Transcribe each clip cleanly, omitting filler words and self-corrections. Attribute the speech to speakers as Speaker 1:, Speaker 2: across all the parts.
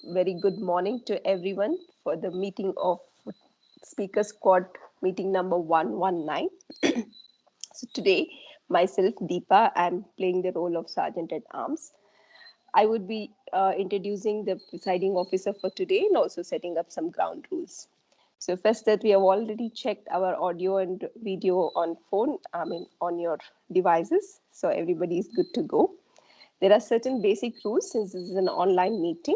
Speaker 1: very good morning to everyone for the meeting of Speaker Squad meeting number 119. So today, myself, Deepa, I'm playing the role of Sergeant at Arms. I would be introducing the presiding officer for today and also setting up some ground rules. So first that we have already checked our audio and video on on your devices. So everybody is good to go. There are certain basic rules since this is an online meeting.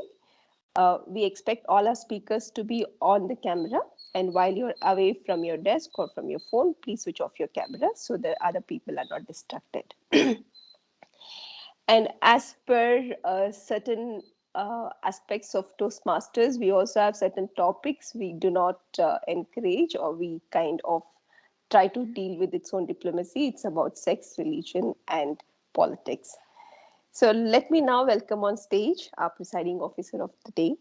Speaker 1: We expect all our speakers to be on the camera, and while you're away from your desk or from your phone, please switch off your camera so that other people are not distracted. And as per certain aspects of Toastmasters, we also have certain topics we do not encourage, or we kind of try to deal with its own diplomacy. It's about sex, religion, and politics. So let me now welcome on stage our presiding officer of the day,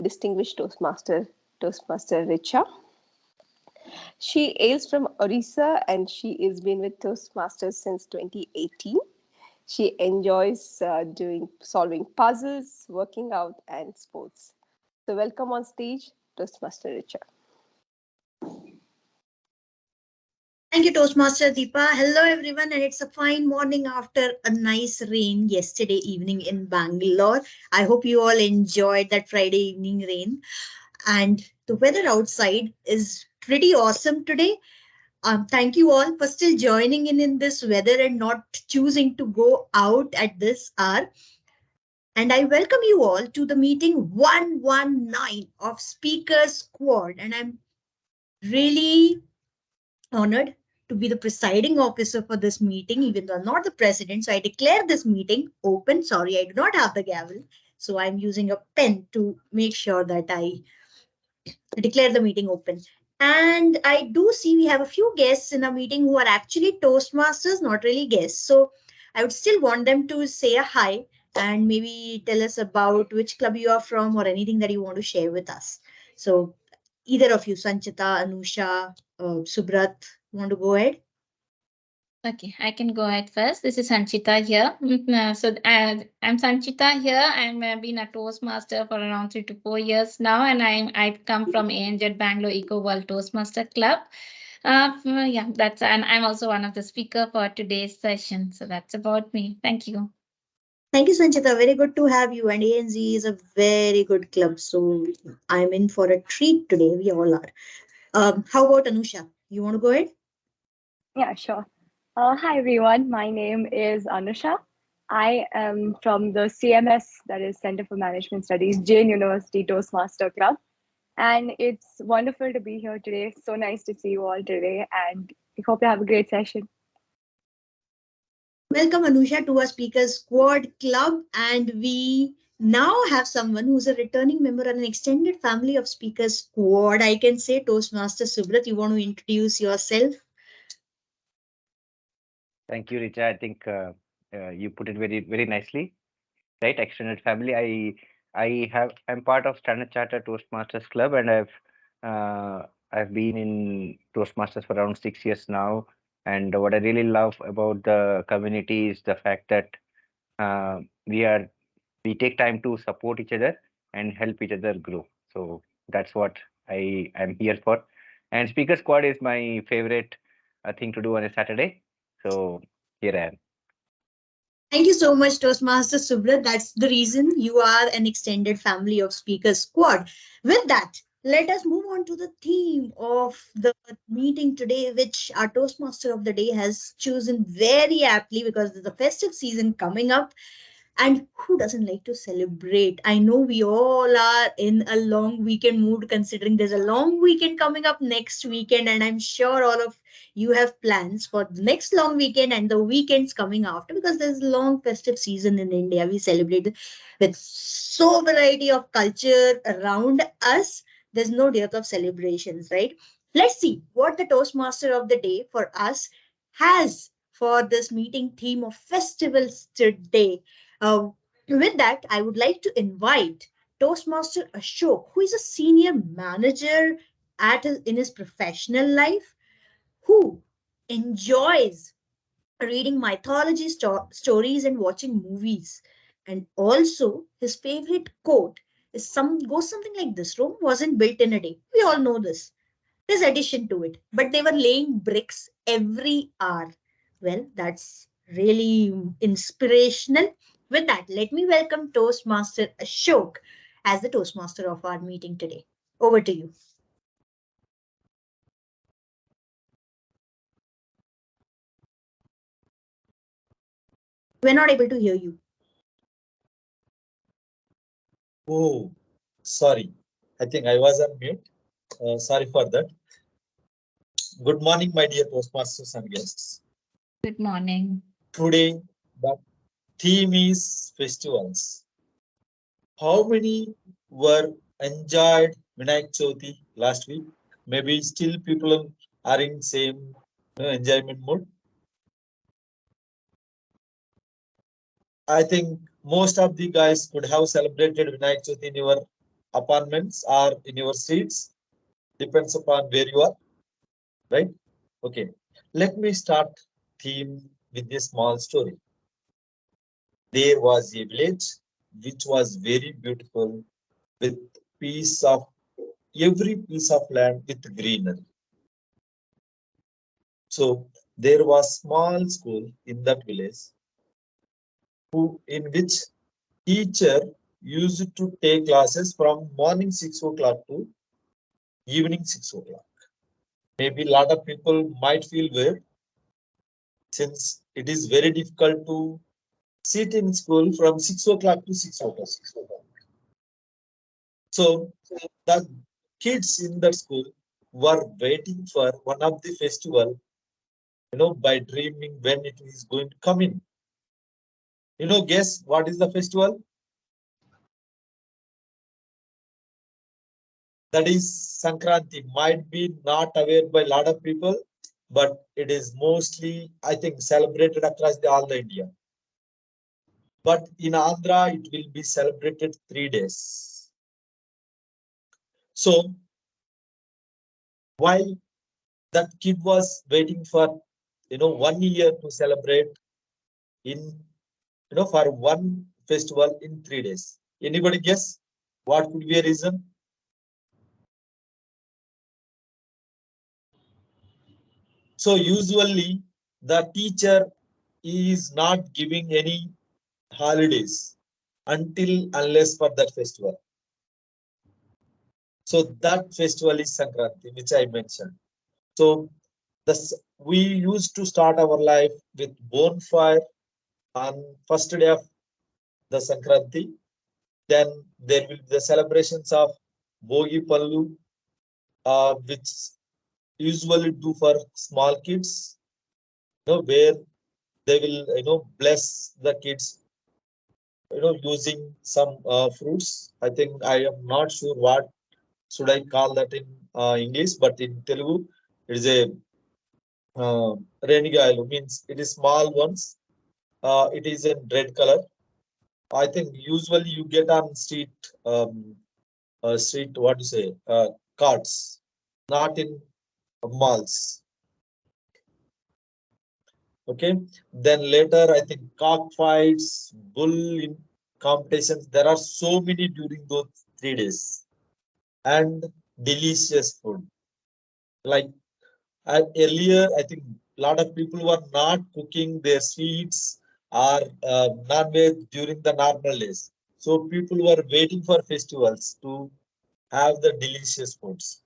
Speaker 1: distinguished Toastmaster Richa. She hails from Orissa and she has been with Toastmasters since 2018. She enjoys solving puzzles, working out, and sports. So welcome on stage, Toastmaster Richa.
Speaker 2: Thank you, Toastmaster Deepa. Hello, everyone, and it's a fine morning after a nice rain yesterday evening in Bangalore. I hope you all enjoyed that Friday evening rain. And the weather outside is pretty awesome today. Thank you all for still joining in this weather and not choosing to go out at this hour. And I welcome you all to the meeting 119 of Speaker Squad. And I'm really honored to be the presiding officer for this meeting, even though I'm not the president. So I declare this meeting open. Sorry, I do not have the gavel. So I'm using a pen to make sure that I declare the meeting open. And I do see we have a few guests in our meeting who are actually Toastmasters, not really guests. So I would still want them to say a hi and maybe tell us about which club you are from or anything that you want to share with us. So either of you, Sanchita, Anusha, Subrat, want to go ahead?
Speaker 3: Okay, I can go ahead first. This is Sanchita here. I'm Sanchita here. I'm been a Toastmaster for around 3 to 4 years now, and I've come from ANZ Bangalore Eco World Toastmaster Club. Yeah, that's and I'm also one of the speaker for today's session. So that's about me. Thank you.
Speaker 2: Thank you, Sanchita. Very good to have you. And ANZ is a very good club. So I'm in for a treat today. We all are. How about Anusha? You want to go ahead?
Speaker 4: Yeah, sure. Hi, everyone. My name is Anusha. I am from the CMS, that is Center for Management Studies, Jain University Toastmaster Club. And it's wonderful to be here today. So nice to see you all today. And we hope you have a great session.
Speaker 2: Welcome, Anusha, to our Speakers Squad Club. And we now have someone who's a returning member on an extended family of Speakers Squad. I can say Toastmaster Subrat, you want to introduce yourself?
Speaker 5: Thank you, Richa. I think you put it very nicely, right? Extended family. I'm part of Standard Chartered Toastmasters Club, and I've been in Toastmasters for around 6 years now. And what I really love about the community is the fact that uh, we are we take time to support each other and help each other grow. So that's what I am here for. And Speaker Squad is my favorite thing to do on a Saturday. So here I am.
Speaker 2: Thank you so much, Toastmaster Subrat. That's the reason you are an extended family of Speakers Squad. With that, let us move on to the theme of the meeting today, which our Toastmaster of the day has chosen very aptly because there's a festive season coming up. And who doesn't like to celebrate? I know we all are in a long weekend mood, considering there's a long weekend coming up next weekend. And I'm sure all of you have plans for the next long weekend and the weekends coming after, because there's a long festive season in India. We celebrate with so variety of culture around us. There's no dearth of celebrations, right? Let's see what the Toastmaster of the day for us has for this meeting theme of festivals today. uh, with that, I would like to invite Toastmaster Ashok, who is a senior manager in his professional life, who enjoys reading mythology stories and watching movies. And also, his favorite quote goes something like this. Rome wasn't built in a day. We all know this. There's addition to it, but they were laying bricks every hour. Well, that's really inspirational. With that, let me welcome Toastmaster Ashok as the Toastmaster of our meeting today. Over to you. We're not able to hear you.
Speaker 6: Oh, sorry. I think I was on mute. Sorry for that. Good morning, my dear Toastmasters and guests.
Speaker 3: Good morning.
Speaker 6: Today, the theme is festivals. How many were enjoyed Vinayak Chavithi last week? Maybe still people are in same enjoyment mood. I think most of the guys could have celebrated Vinayak Chavithi in your apartments or in your streets. Depends upon where you are, right? Okay, let me start theme with a small story. There was a village which was very beautiful with piece of every piece of land with greenery. So there was small school in that village in which teacher used to take classes from morning 6 o'clock to evening 6 o'clock. Maybe a lot of people might feel weird since it is very difficult to sit in school from 6 o'clock to 6 o'clock. So the kids in that school were waiting for one of the festival, by dreaming when it is going to come in. Guess what is the festival? That is Sankranti. Might be not aware by a lot of people, but it is mostly, I think, celebrated across all the India. But in Andhra, it will be celebrated 3 days. So while that kid was waiting for 1 year to celebrate in for one festival in 3 days. Anybody guess what could be a reason? So usually the teacher is not giving any holidays until unless for that festival. So that festival is Sankranti, which I mentioned. So we used to start our life with bonfire on first day of the Sankranti. Then there will be the celebrations of Bogi Pallu, which usually do for small kids, where they will, bless the kids, using some fruits. I think I am not sure what should I call that in English, but in Telugu, it is a Renigayalu, means it is small ones. It is in red color. I think usually you get on street, what to say, carts, not in malls. Okay, then later I think cockfights, bull in competitions. There are so many during those 3 days, and delicious food. Like earlier, I think a lot of people were not cooking their sweets or non-veg during the normal days. So people were waiting for festivals to have the delicious foods.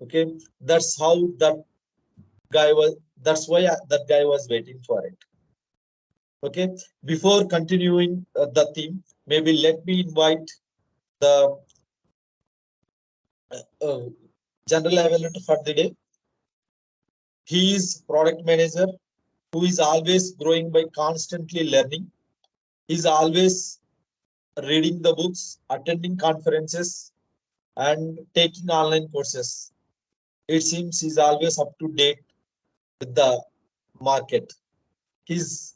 Speaker 6: Okay, that's how that guy was. That's why that guy was waiting for it. Okay, before continuing the theme, maybe let me invite the uh, general evaluator for the day. He is product manager who is always growing by constantly learning. He's always reading the books, attending conferences, and taking online courses. It seems he's always up to date with the market. He's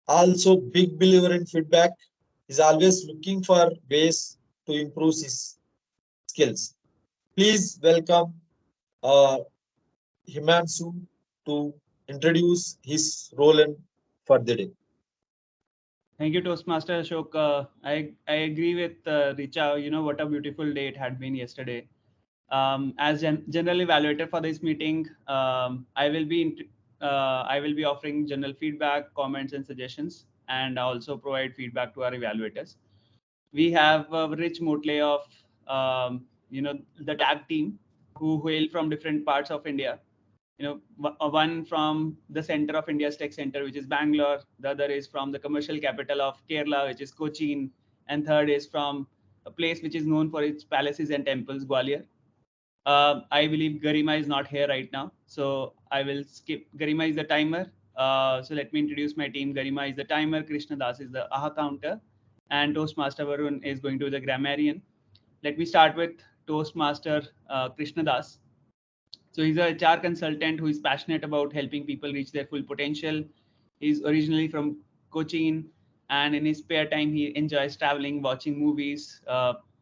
Speaker 6: also big believer in feedback. He's always looking for ways to improve his skills. Please welcome Himansu to introduce his role for the day.
Speaker 7: Thank you, Toastmaster Ashok. I agree with Richa. You know, what a beautiful day it had been yesterday. As general evaluator for this meeting, I will be offering general feedback, comments, and suggestions, and also provide feedback to our evaluators. We have a rich motley of the tag team who hail from different parts of India. One from the center of India's tech center, which is Bangalore. The other is from the commercial capital of Kerala, which is Cochin, and third is from a place which is known for its palaces and temples, Gwalior. I believe Garima is not here right now, so I will skip. Garima is the timer. So let me introduce my team. Garima is the timer. Krishna Das is the AHA counter, and Toastmaster Varun is going to be the grammarian. Let me start with Toastmaster Krishna Das. So he's a HR consultant who is passionate about helping people reach their full potential. He's originally from Cochin, and in his spare time, he enjoys traveling, watching movies,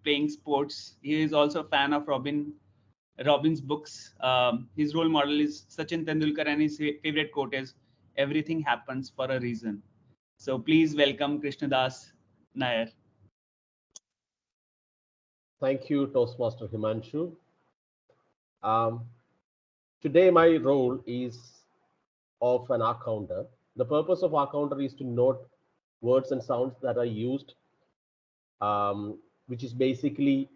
Speaker 7: playing sports. He is also a fan of Robin's books. His role model is Sachin Tendulkar, and his favorite quote is, "Everything happens for a reason." So please welcome Krishnadas Nair.
Speaker 8: Thank you, Toastmaster Himanshu. Today, my role is of an accounter. The purpose of accounter is to note words and sounds that are used, which is basically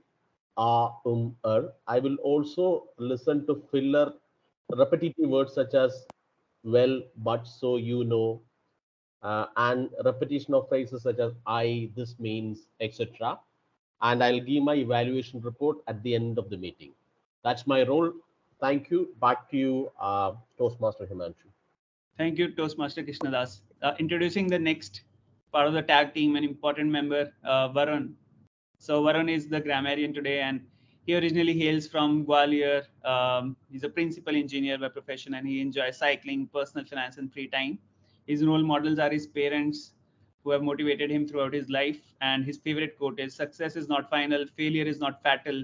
Speaker 8: I will also listen to filler repetitive words such as well, but, so, and repetition of phrases such as I, this means, etc. And I'll give my evaluation report at the end of the meeting. That's my role. Thank you. Back to you, Toastmaster Himanshu.
Speaker 7: Thank you, Toastmaster Krishnadas. Introducing the next part of the tag team, an important member, Varun. So Varun is the grammarian today, and he originally hails from Gwalior. He's a principal engineer by profession, and he enjoys cycling, personal finance, and free time. His role models are his parents, who have motivated him throughout his life. And his favorite quote is, "Success is not final, failure is not fatal.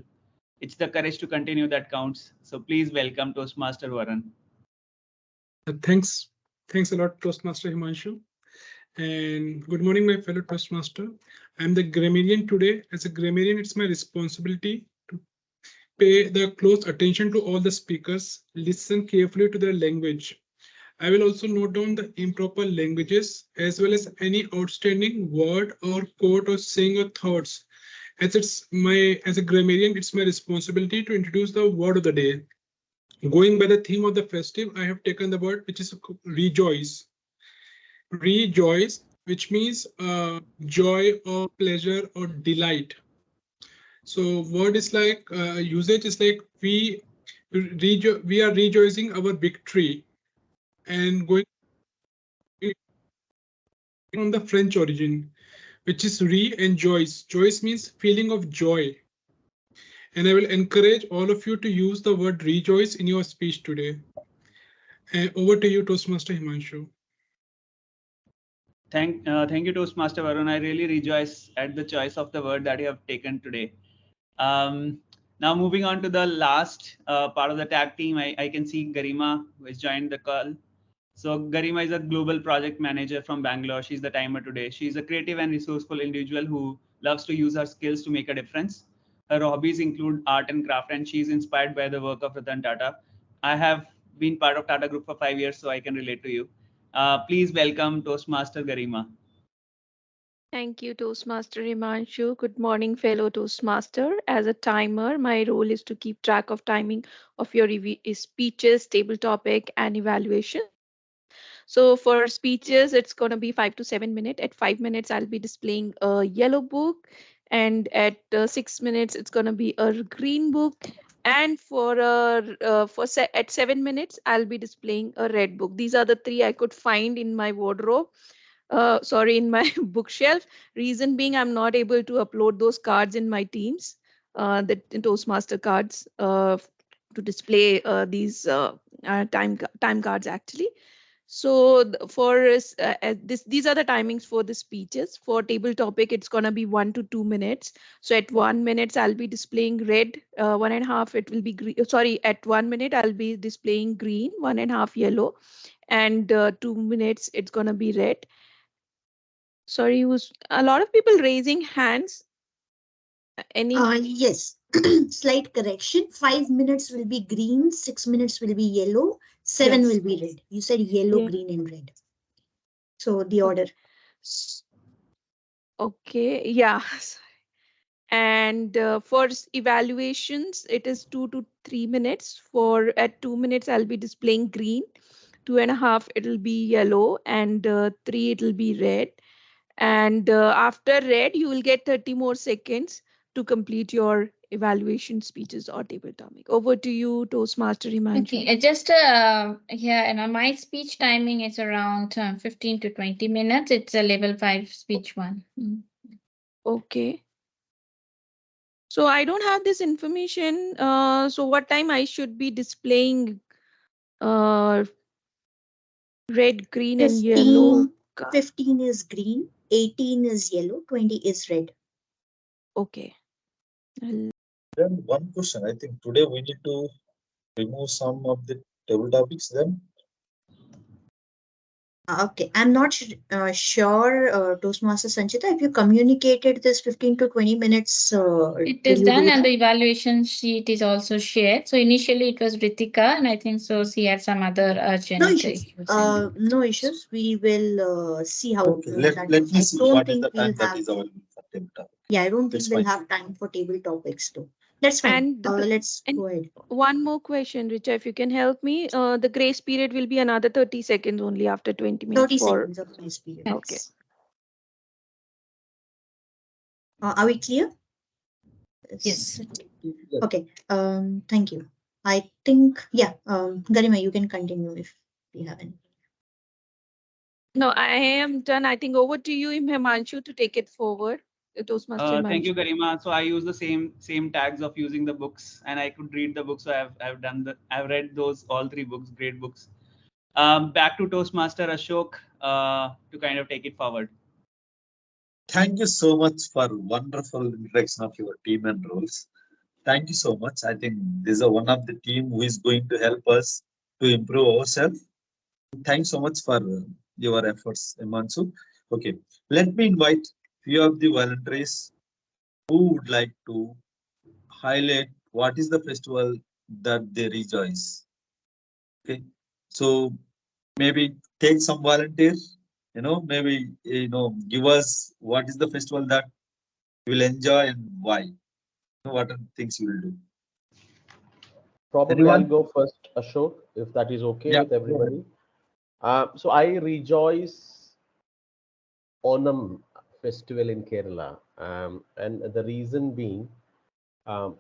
Speaker 7: It's the courage to continue that counts." So please welcome Toastmaster Varun.
Speaker 9: Thanks a lot, Toastmaster Himanshu. And good morning, my fellow Toastmaster. I'm the grammarian today. As a grammarian, it's my responsibility to pay the close attention to all the speakers, listen carefully to their language. I will also note down the improper languages as well as any outstanding word or quote or saying or thoughts. As a grammarian, it's my responsibility to introduce the word of the day. Going by the theme of the festive, I have taken the word which is rejoice. Rejoice, which means joy or pleasure or delight. So word is like usage is like we are rejoicing our victory, and going from the French origin, which is re and joyce. Joyce means feeling of joy. And I will encourage all of you to use the word rejoice in your speech today. Over to you, Toastmaster Himanshu.
Speaker 7: Thank you, Toastmaster Varun. I really rejoice at the choice of the word that you have taken today. Now moving on to the last part of the tag team, I can see Garima, who has joined the call. So Garima is a global project manager from Bangalore. She's the timer today. She's a creative and resourceful individual who loves to use her skills to make a difference. Her hobbies include art and craft, and she's inspired by the work of Ratan Tata. I have been part of Tata Group for 5 years, so I can relate to you. Please welcome Toastmaster Garima.
Speaker 10: Thank you, Toastmaster Himanshu. Good morning, fellow Toastmaster. As a timer, my role is to keep track of timing of your speeches, table topic, and evaluations. So for speeches, it's going to be 5 to 7 minutes. At 5 minutes, I'll be displaying a yellow book, and at 6 minutes, it's going to be a green book. And at 7 minutes, I'll be displaying a red book. These are the three I could find in my wardrobe. In my bookshelf. Reason being, I'm not able to upload those cards in my teams, the Toastmaster cards, to display these time cards actually. So these are the timings for the speeches. For table topic, it's gonna be 1 to 2 minutes. So at 1 minute, I'll be displaying red. 1.5, it will be green. Sorry, at 1 minute, I'll be displaying green. 1.5 yellow, and 2 minutes, it's gonna be red. Sorry, who's a lot of people raising hands. Any
Speaker 2: Yes, slight correction. 5 minutes will be green, 6 minutes will be yellow, 7
Speaker 10: yes.
Speaker 2: will be red. You said yellow,
Speaker 10: Yeah.
Speaker 2: green, and red. So the order.
Speaker 10: S- Okay, yeah. And for evaluations, it is 2 to 3 minutes. For at 2 minutes, I'll be displaying green. 2.5, it'll be yellow, and 3, it'll be red. And after red, you will get 30 more seconds to complete your evaluation speeches or table topic. Over to you, Toastmaster Himanshu.
Speaker 3: Okay, just yeah, my speech timing is around 15 to 20 minutes. It's a level 5 speech one.
Speaker 10: Okay. So I don't have this information. So what time I should be displaying red, green, and yellow?
Speaker 2: 15 is green, 18 is yellow, 20 is red.
Speaker 10: Okay.
Speaker 6: Then one question. I think today we need to remove some of the table topics then.
Speaker 2: Okay, I'm not sure, Toastmaster Sanchita, if you communicated this 15 to 20 minutes.
Speaker 3: It
Speaker 2: will
Speaker 3: is
Speaker 2: you
Speaker 3: done,
Speaker 2: do
Speaker 3: and the
Speaker 2: that?
Speaker 3: evaluation sheet is also shared. So initially it was Ritika, and I think so she had some other urgent
Speaker 2: No issues.
Speaker 3: issues. And
Speaker 2: No issues. We will see how.
Speaker 6: Okay, let me
Speaker 2: I
Speaker 6: see
Speaker 2: don't
Speaker 6: what is
Speaker 2: think
Speaker 6: the
Speaker 2: we'll
Speaker 6: time that
Speaker 2: have.
Speaker 6: is available for table topic.
Speaker 2: Yeah, I don't think
Speaker 6: That's
Speaker 2: we'll
Speaker 6: fine.
Speaker 2: have time for table topics too. That's fine. Let's
Speaker 10: and
Speaker 2: go ahead.
Speaker 10: one more question, Richa, if you can help me. The grace period will be another 30 seconds only after 20 minutes
Speaker 2: 30
Speaker 10: for.
Speaker 2: seconds of grace period.
Speaker 10: Okay.
Speaker 2: Are we clear?
Speaker 3: yes.
Speaker 2: Okay. Thank you. I think, yeah, Garima, you can continue if you have any.
Speaker 10: No, I am done. I think over to you, Himanshu, to take it forward. Toastmaster
Speaker 7: Thank you,
Speaker 10: Himanshu.
Speaker 7: Garima. So I use the same tags of using the books, and I could read the books. So I've read those all 3 books, great books. Back to Toastmaster Ashok to kind of take it forward.
Speaker 6: Thank you so much for wonderful introduction of your team and roles. Thank you so much. I think this is one of the team who is going to help us to improve ourselves. Thanks so much for your efforts, Himanshu. Okay, let me invite few of the volunteers who would like to highlight what is the festival that they rejoice. Okay, so maybe take some volunteers. Maybe give us what is the festival that you will enjoy and why. What are the things you will do?
Speaker 8: Probably
Speaker 6: Anyone?
Speaker 8: I'll go first, Ashok, if that is okay
Speaker 6: Yeah,
Speaker 8: with everybody. So I rejoice Onam festival in Kerala, and the reason being, um,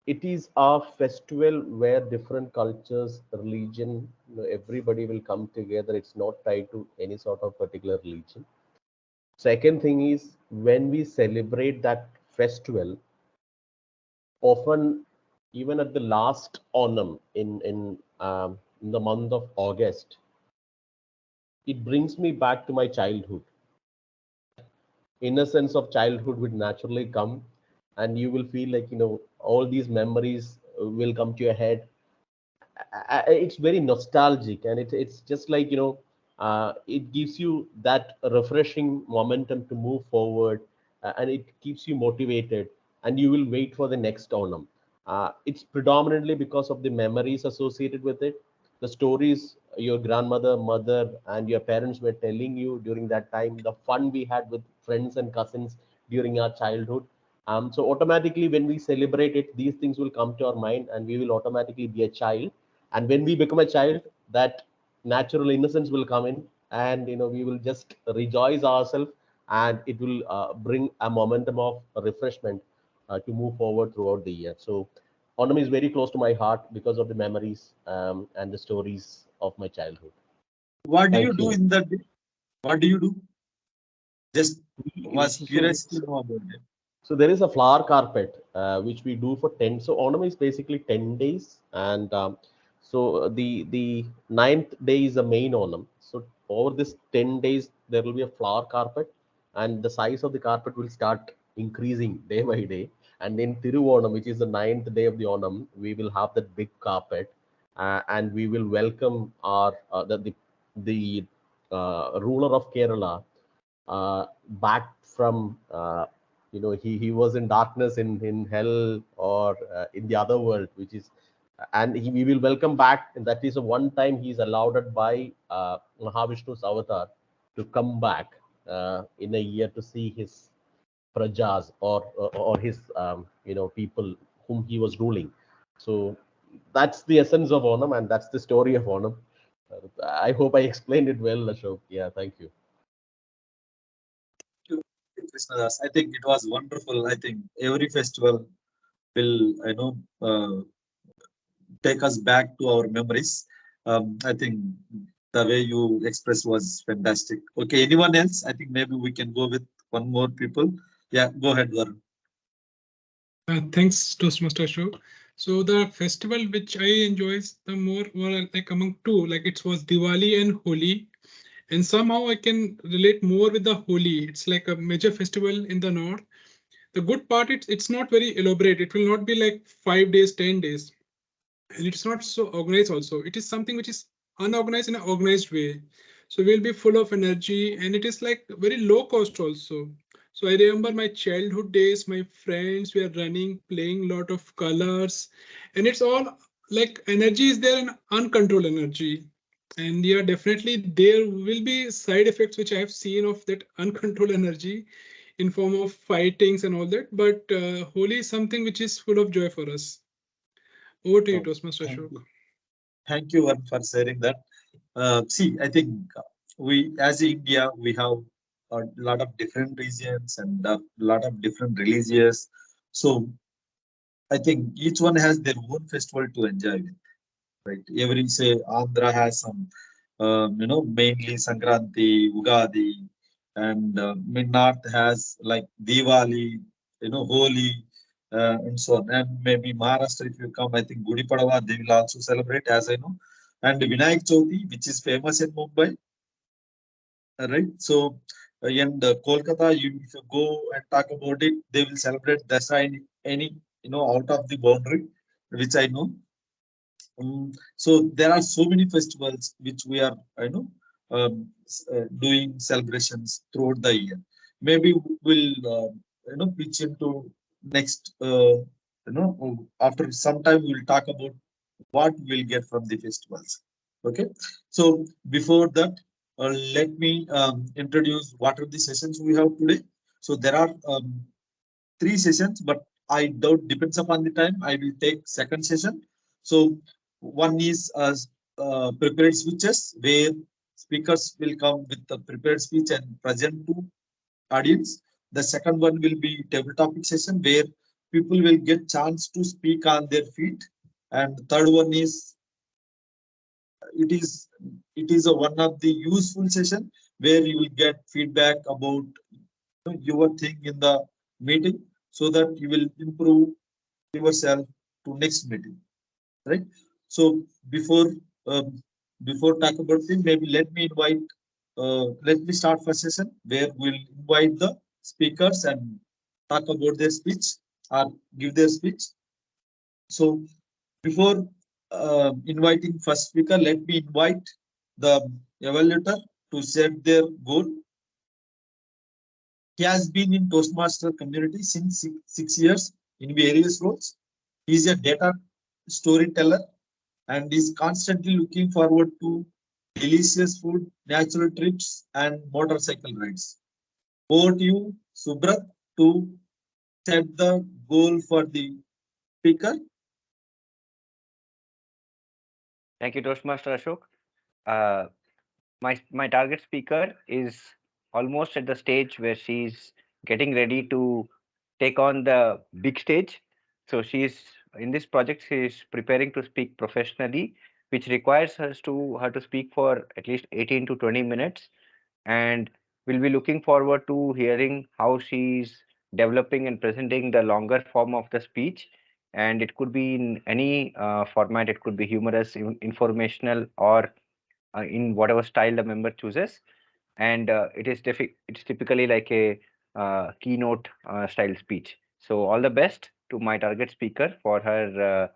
Speaker 8: it is a festival where different cultures, religion, everybody will come together. It's not tied to any sort of particular religion. Second thing is, when we celebrate that festival, often even at the last Onam in the month of August, it brings me back to my childhood. Innocence of childhood would naturally come, and you will feel like all these memories will come to your head. It's very nostalgic, and it's just like it gives you that refreshing momentum to move forward, and it keeps you motivated, and you will wait for the next Onam. It's predominantly because of the memories associated with it, the stories your grandmother, mother, and your parents were telling you during that time, the fun we had with friends and cousins during our childhood. So automatically, when we celebrate it, these things will come to our mind, and we will automatically be a child. And when we become a child, that natural innocence will come in, and we will just rejoice ourselves, and it will bring a momentum of refreshment to move forward throughout the year. So Onam is very close to my heart because of the memories and the stories of my childhood.
Speaker 6: What do you
Speaker 8: Thank
Speaker 6: do
Speaker 8: you.
Speaker 6: in that day? What do you do? Just was
Speaker 8: So,
Speaker 6: curious to know about it.
Speaker 8: so there is a flower carpet which we do for 10. So Onam is basically 10 days, and so the ninth day is the main Onam. So over this 10 days there will be a flower carpet, and the size of the carpet will start increasing day by day. And then Tiruvanam, which is the ninth day of the Onam, we will have that big carpet, and we will welcome our the ruler of Kerala back from, he was in darkness in hell or in the other world, which is, and we will welcome back. And that is a one time he is allowed it by Mahavishnu's avatar to come back in a year to see his prajas or his people whom he was ruling. So that's the essence of Onam, and that's the story of Onam. I hope I explained it well, Ashok. Yeah, thank you.
Speaker 6: Krishnadas. I think it was wonderful. I think every festival will, take us back to our memories. I think the way you expressed was fantastic. Okay, anyone else? I think maybe we can go with one more people. Yeah, go ahead, Varun.
Speaker 9: Thanks, Toastmaster Ashok. So the festival which I enjoy the more were like among two, like it was Diwali and Holi. And somehow I can relate more with the Holi. It's like a major festival in the north. The good part, it's not very elaborate. It will not be like 5 days, 10 days. And it's not so organized also. It is something which is unorganized in an organized way. So we'll be full of energy and it is like very low cost also. So I remember my childhood days, my friends were running, playing lot of colors, and it's all like energy is there and uncontrolled energy. And yeah, definitely there will be side effects which I have seen of that uncontrolled energy in form of fightings and all that. But Holi is something which is full of joy for us. Over to you,
Speaker 6: Oh,
Speaker 9: Toastmaster
Speaker 6: thank
Speaker 9: Ashok.
Speaker 6: you. Thank you, Varun, for sharing that. See, I think we, as India, we have a lot of different regions and a lot of different religions. So I think each one has their own festival to enjoy with, right? Every say Andhra has some, mainly Sankranti, Ugadi, and Mid North has like Diwali, Holi, and so on. And maybe Maharashtra, if you come, I think Gudi Padwa, they will also celebrate, as I know. And Vinayak Chavithi, which is famous in Mumbai, right? So, and Kolkata, if you go and talk about it, they will celebrate Dasara in any, out of the boundary, which I know. So there are so many festivals which we are, doing celebrations throughout the year. Maybe we'll, pitch into next, after some time we'll talk about what we'll get from the festivals. Okay. So before that, let me introduce what are the sessions we have today. So there are 3 sessions, but I doubt depends upon the time. I will take second session. So one is prepared speeches where speakers will come with the prepared speech and present to audience. The second one will be table topic session where people will get chance to speak on their feet. And the third one is it it is a one of the useful session where you will get feedback about your thing in the meeting so that you will improve yourself to next meeting, right? So before um, before talk about thing, maybe let me start first session where we'll invite the speakers and talk about their speech or give their speech. So before inviting first speaker, let me invite the evaluator to set their goal. He has been in Toastmaster community since 6 years in various roles. He is a data storyteller and is constantly looking forward to delicious food, natural trips, and motorcycle rides. Over to you, Subrat, to set the goal for the speaker.
Speaker 5: Thank you, Toastmaster Ashok. Uh, my target speaker is almost at the stage where she's getting ready to take on the big stage. So she's in this project. She is preparing to speak professionally, which requires her to speak for at least 18 to 20 minutes. And we'll be looking forward to hearing how she's developing and presenting the longer form of the speech. And it could be in any format. It could be humorous, informational, or in whatever style the member chooses. And it's typically like a keynote style speech. So all the best to my target speaker for her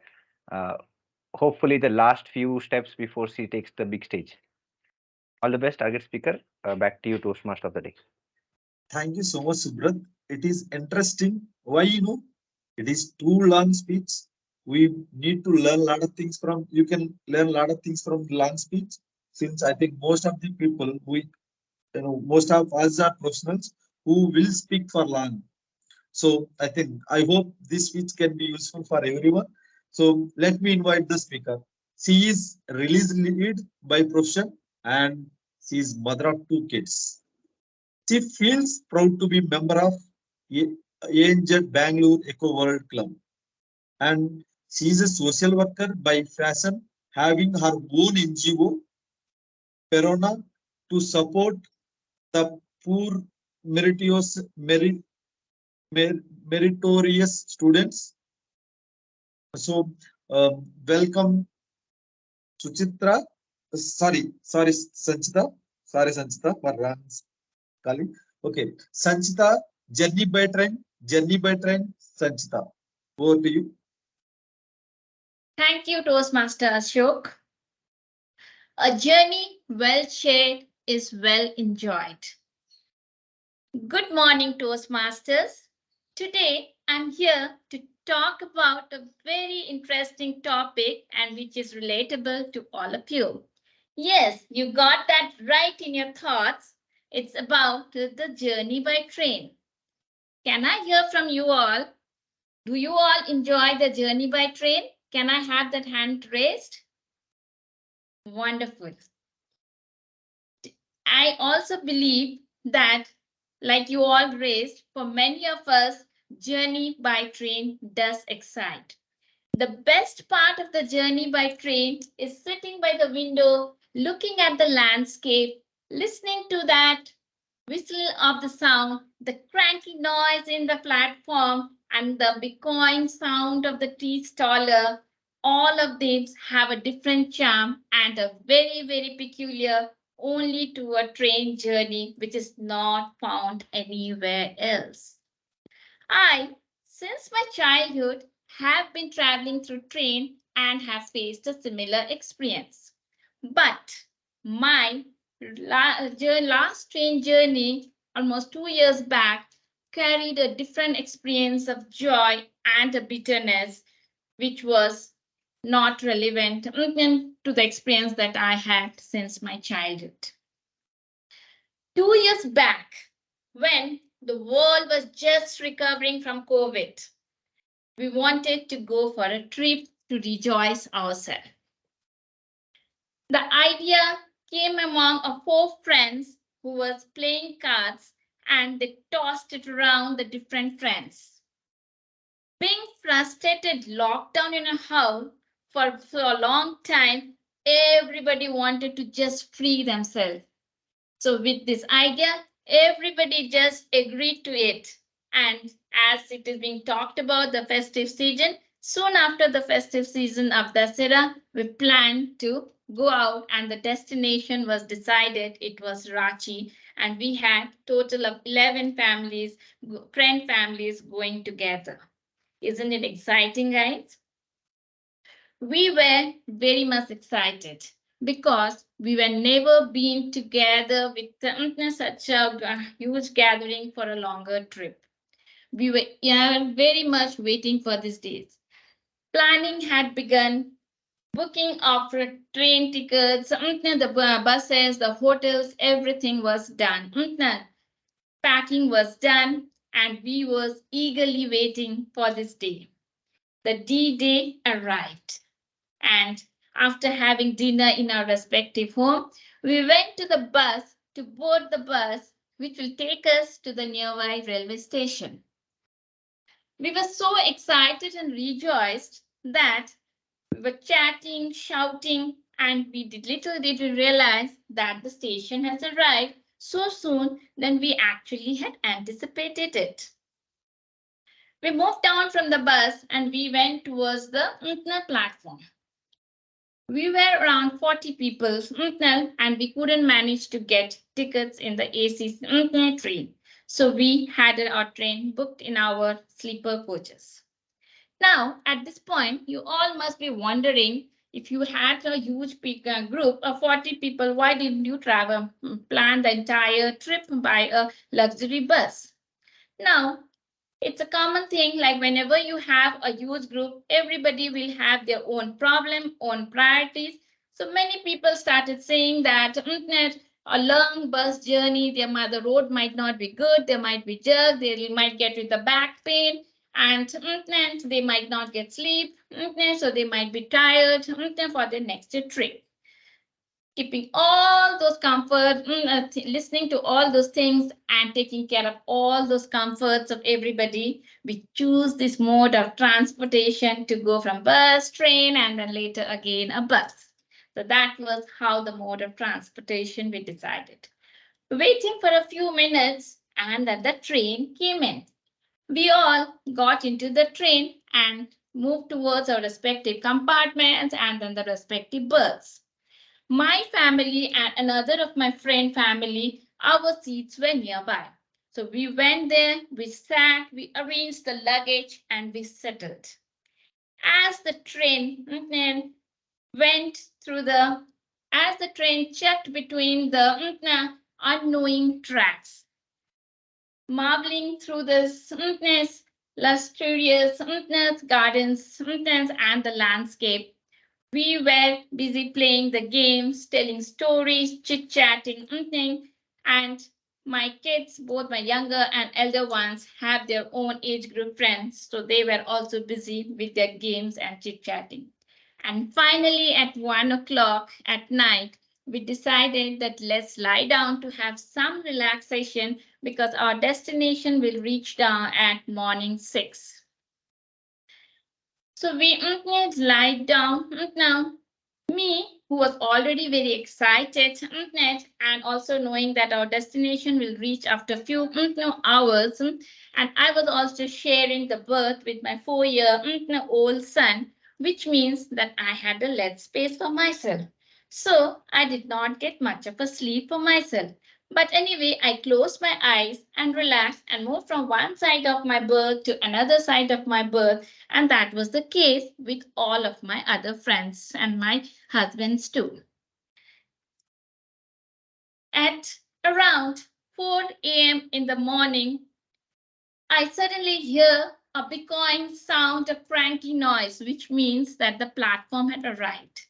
Speaker 5: hopefully the last few steps before she takes the big stage. All the best, target speaker. Back to you, Toastmaster of the day.
Speaker 6: Thank you so much, Subrat. It is interesting. Why, it is too long speech. We need to learn a lot of things from, you can learn a lot of things from long speech. Since I think most of the people, most of us are professionals who will speak for long. So I hope this speech can be useful for everyone. So let me invite the speaker. She is release lead by profession and she is mother of 2 kids. She feels proud to be member of ANZ Bangalore Eco World Club. And she is a social worker by fashion, having her own NGO, Perona, to support the poor meritorious students. So, welcome Suchitra. Sorry, Sanchita. Sorry, Sanchita, for wrong calling. Okay, Sanchita, journey by train, Sanchita. Over to you.
Speaker 3: Thank you, Toastmaster Ashok. A journey well shared is well enjoyed. Good morning, Toastmasters. Today, I'm here to talk about a very interesting topic and which is relatable to all of you. Yes, you got that right in your thoughts. It's about the journey by train. Can I hear from you all? Do you all enjoy the journey by train? Can I have that hand raised? Wonderful. I also believe that, like you all raised, for many of us, journey by train does excite. The best part of the journey by train is sitting by the window, looking at the landscape, listening to that whistle of the sound, the cranky noise in the platform, and the beckoing sound of the tea staller. All of these have a different charm and a very, very peculiar only to a train journey which is not found anywhere else. I, since my childhood, have been traveling through train and have faced a similar experience. But my last train journey, almost 2 years back, carried a different experience of joy and a bitterness, which was not relevant to the experience that I had since my childhood. 2 years back, when the world was just recovering from COVID, we wanted to go for a trip to rejoice ourselves. The idea came among our 4 friends who was playing cards and they tossed it around the different friends. Being frustrated, locked down in a house for a long time, everybody wanted to just free themselves. So with this idea, everybody just agreed to it. And as it is being talked about the festive season, soon after the festive season of Dasera, we planned to go out and the destination was decided. It was Ranchi and we had total of 11 families, friend families going together. Isn't it exciting, guys? We were very much excited because we were never been together with such a huge gathering for a longer trip. We were very much waiting for these days. Planning had begun, booking of train tickets, the buses, the hotels, everything was done. Packing was done, and we was eagerly waiting for this day. The D-Day arrived. And after having dinner in our respective home, we went to the bus to board the bus, which will take us to the nearby railway station. We were so excited and rejoiced that we were chatting, shouting, and little did we realize that the station has arrived so soon than we actually had anticipated it. We moved down from the bus and we went towards the platform. We were around 40 people and we couldn't manage to get tickets in the AC train. So we had our train booked in our sleeper coaches. Now, at this point, you all must be wondering if you had a huge group of 40 people, why didn't you plan the entire trip by a luxury bus? Now, it's a common thing, like whenever you have a huge group, everybody will have their own problem, own priorities. So many people started saying that a long bus journey, the road might not be good, they might be jerked, they might get with the back pain, and they might not get sleep, so they might be tired for their next trip. Keeping all those comfort, listening to all those things and taking care of all those comforts of everybody, we choose this mode of transportation to go from bus, train, and then later again a bus. So that was how the mode of transportation we decided. Waiting for a few minutes, and then the train came in. We all got into the train and moved towards our respective compartments and then the respective berths. My family and another of my friend family, our seats were nearby. So we went there, we sat, we arranged the luggage, and we settled. As the train went through as the train checked between the unknowing tracks, marveling through the luxurious gardens and the landscape, we were busy playing the games, telling stories, chit-chatting, and my kids, both my younger and elder ones, have their own age group friends, so they were also busy with their games and chit-chatting. And finally, at 1 o'clock at night, we decided that let's lie down to have some relaxation because our destination will reach down at morning 6. So we lie down now. Me, who was already very excited and also knowing that our destination will reach after a few hours, and I was also sharing the berth with my 4-year-old son, which means that I had a leg space for myself. So I did not get much of a sleep for myself. But anyway, I closed my eyes and relaxed and moved from one side of my berth to another side of my berth. And that was the case with all of my other friends and my husbands too. At around 4 a.m. in the morning, I suddenly hear a beckoning sound, a cranky noise, which means that the platform had arrived.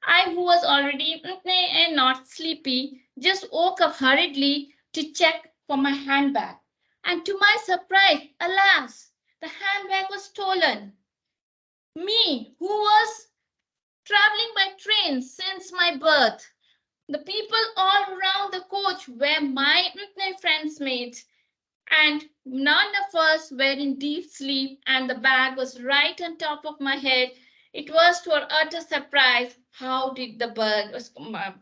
Speaker 3: I, who was already and not sleepy, just woke up hurriedly to check for my handbag. And to my surprise, alas, the handbag was stolen. Me, who was traveling by train since my birth. The people all around the coach were my friends' mates, and none of us were in deep sleep, and the bag was right on top of my head. It was to our utter surprise, how did the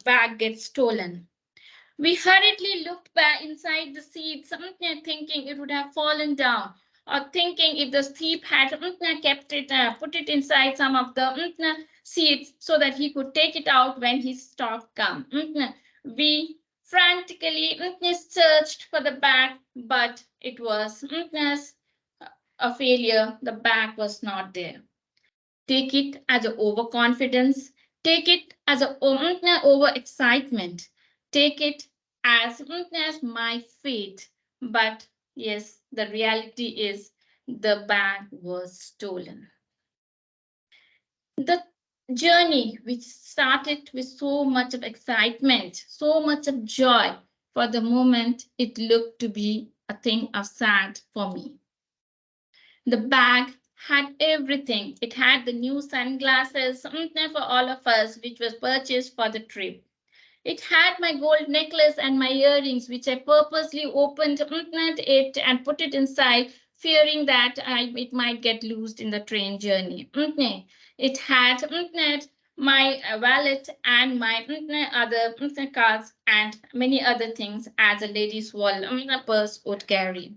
Speaker 3: bag get stolen? We hurriedly looked back inside the seat, thinking it would have fallen down, or thinking if the thief had kept it, put it inside some of the seats so that he could take it out when his stop come. We frantically searched for the bag, but it was a failure. The bag was not there. Take it as an overconfidence. Take it as an overexcitement. Take it as my fate. But yes, the reality is the bag was stolen. The journey, which started with so much of excitement, so much of joy, for the moment, it looked to be a thing of sad for me. The bag had everything. It had the new sunglasses for all of us, which was purchased for the trip. It had my gold necklace and my earrings, which I purposely opened it and put it inside, fearing that it might get loosed in the train journey. It had my wallet and my other cards and many other things as a lady's purse would carry.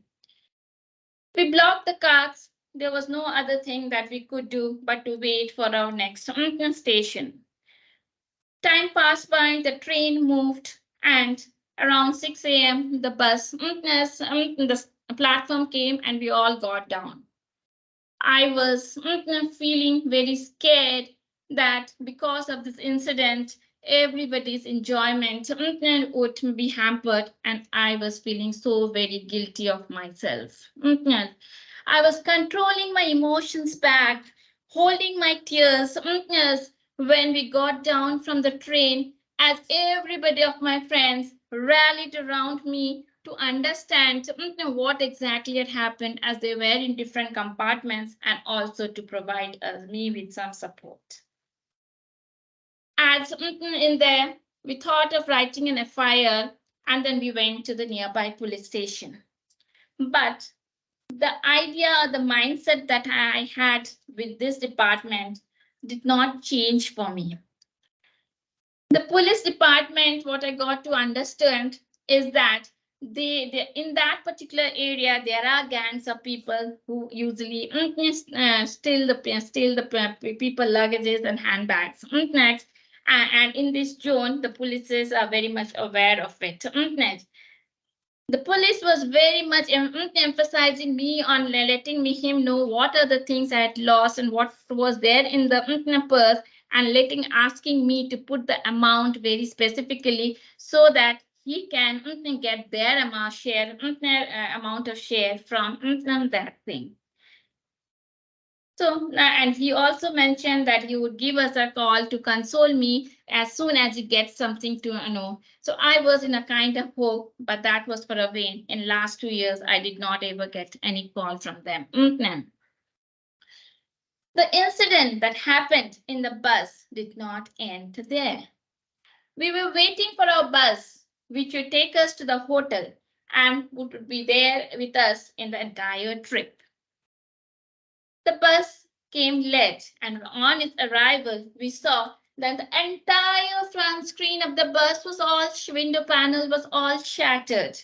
Speaker 3: We blocked the cards. There was no other thing that we could do but to wait for our next station. Time passed by, the train moved, and around 6 a.m., the the platform came, and we all got down. I was feeling very scared that because of this incident, everybody's enjoyment would be hampered, and I was feeling so very guilty of myself. I was controlling my emotions back, holding my tears when we got down from the train, as everybody of my friends rallied around me to understand what exactly had happened, as they were in different compartments, and also to provide me with some support. As in there, we thought of writing an FIR, and then we went to the nearby police station. But the idea, the mindset that I had with this department did not change for me. The police department, what I got to understand is that they in that particular area there are gangs of people who usually steal the people luggages and handbags. And in this zone, the police are very much aware of it. The police was very much emphasizing me on letting him know what are the things I had lost and what was there in the purse, and asking me to put the amount very specifically so that he can get their amount of share from that thing. So, and he also mentioned that he would give us a call to console me as soon as he gets something to know. So I was in a kind of hope, but that was for a vain. In last 2 years, I did not ever get any call from them. The incident that happened in the bus did not end there. We were waiting for our bus, which would take us to the hotel and would be there with us in the entire trip. The bus came late, and on its arrival, we saw that the entire front screen of the bus was all window panel was all shattered.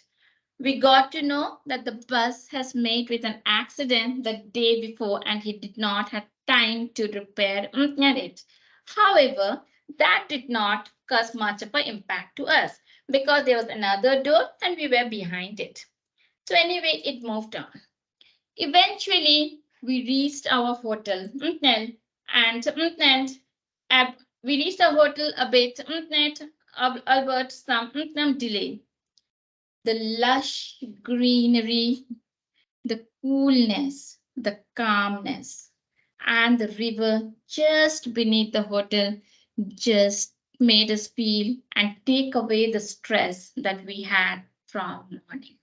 Speaker 3: We got to know that the bus has met with an accident the day before, and he did not have time to repair it. However, that did not cause much of an impact to us because there was another door and we were behind it. So anyway, it moved on. Eventually, we reached our hotel, and we reached our hotel a bit, about some delay. The lush greenery, the coolness, the calmness, and the river just beneath the hotel just made us feel and take away the stress that we had from morning.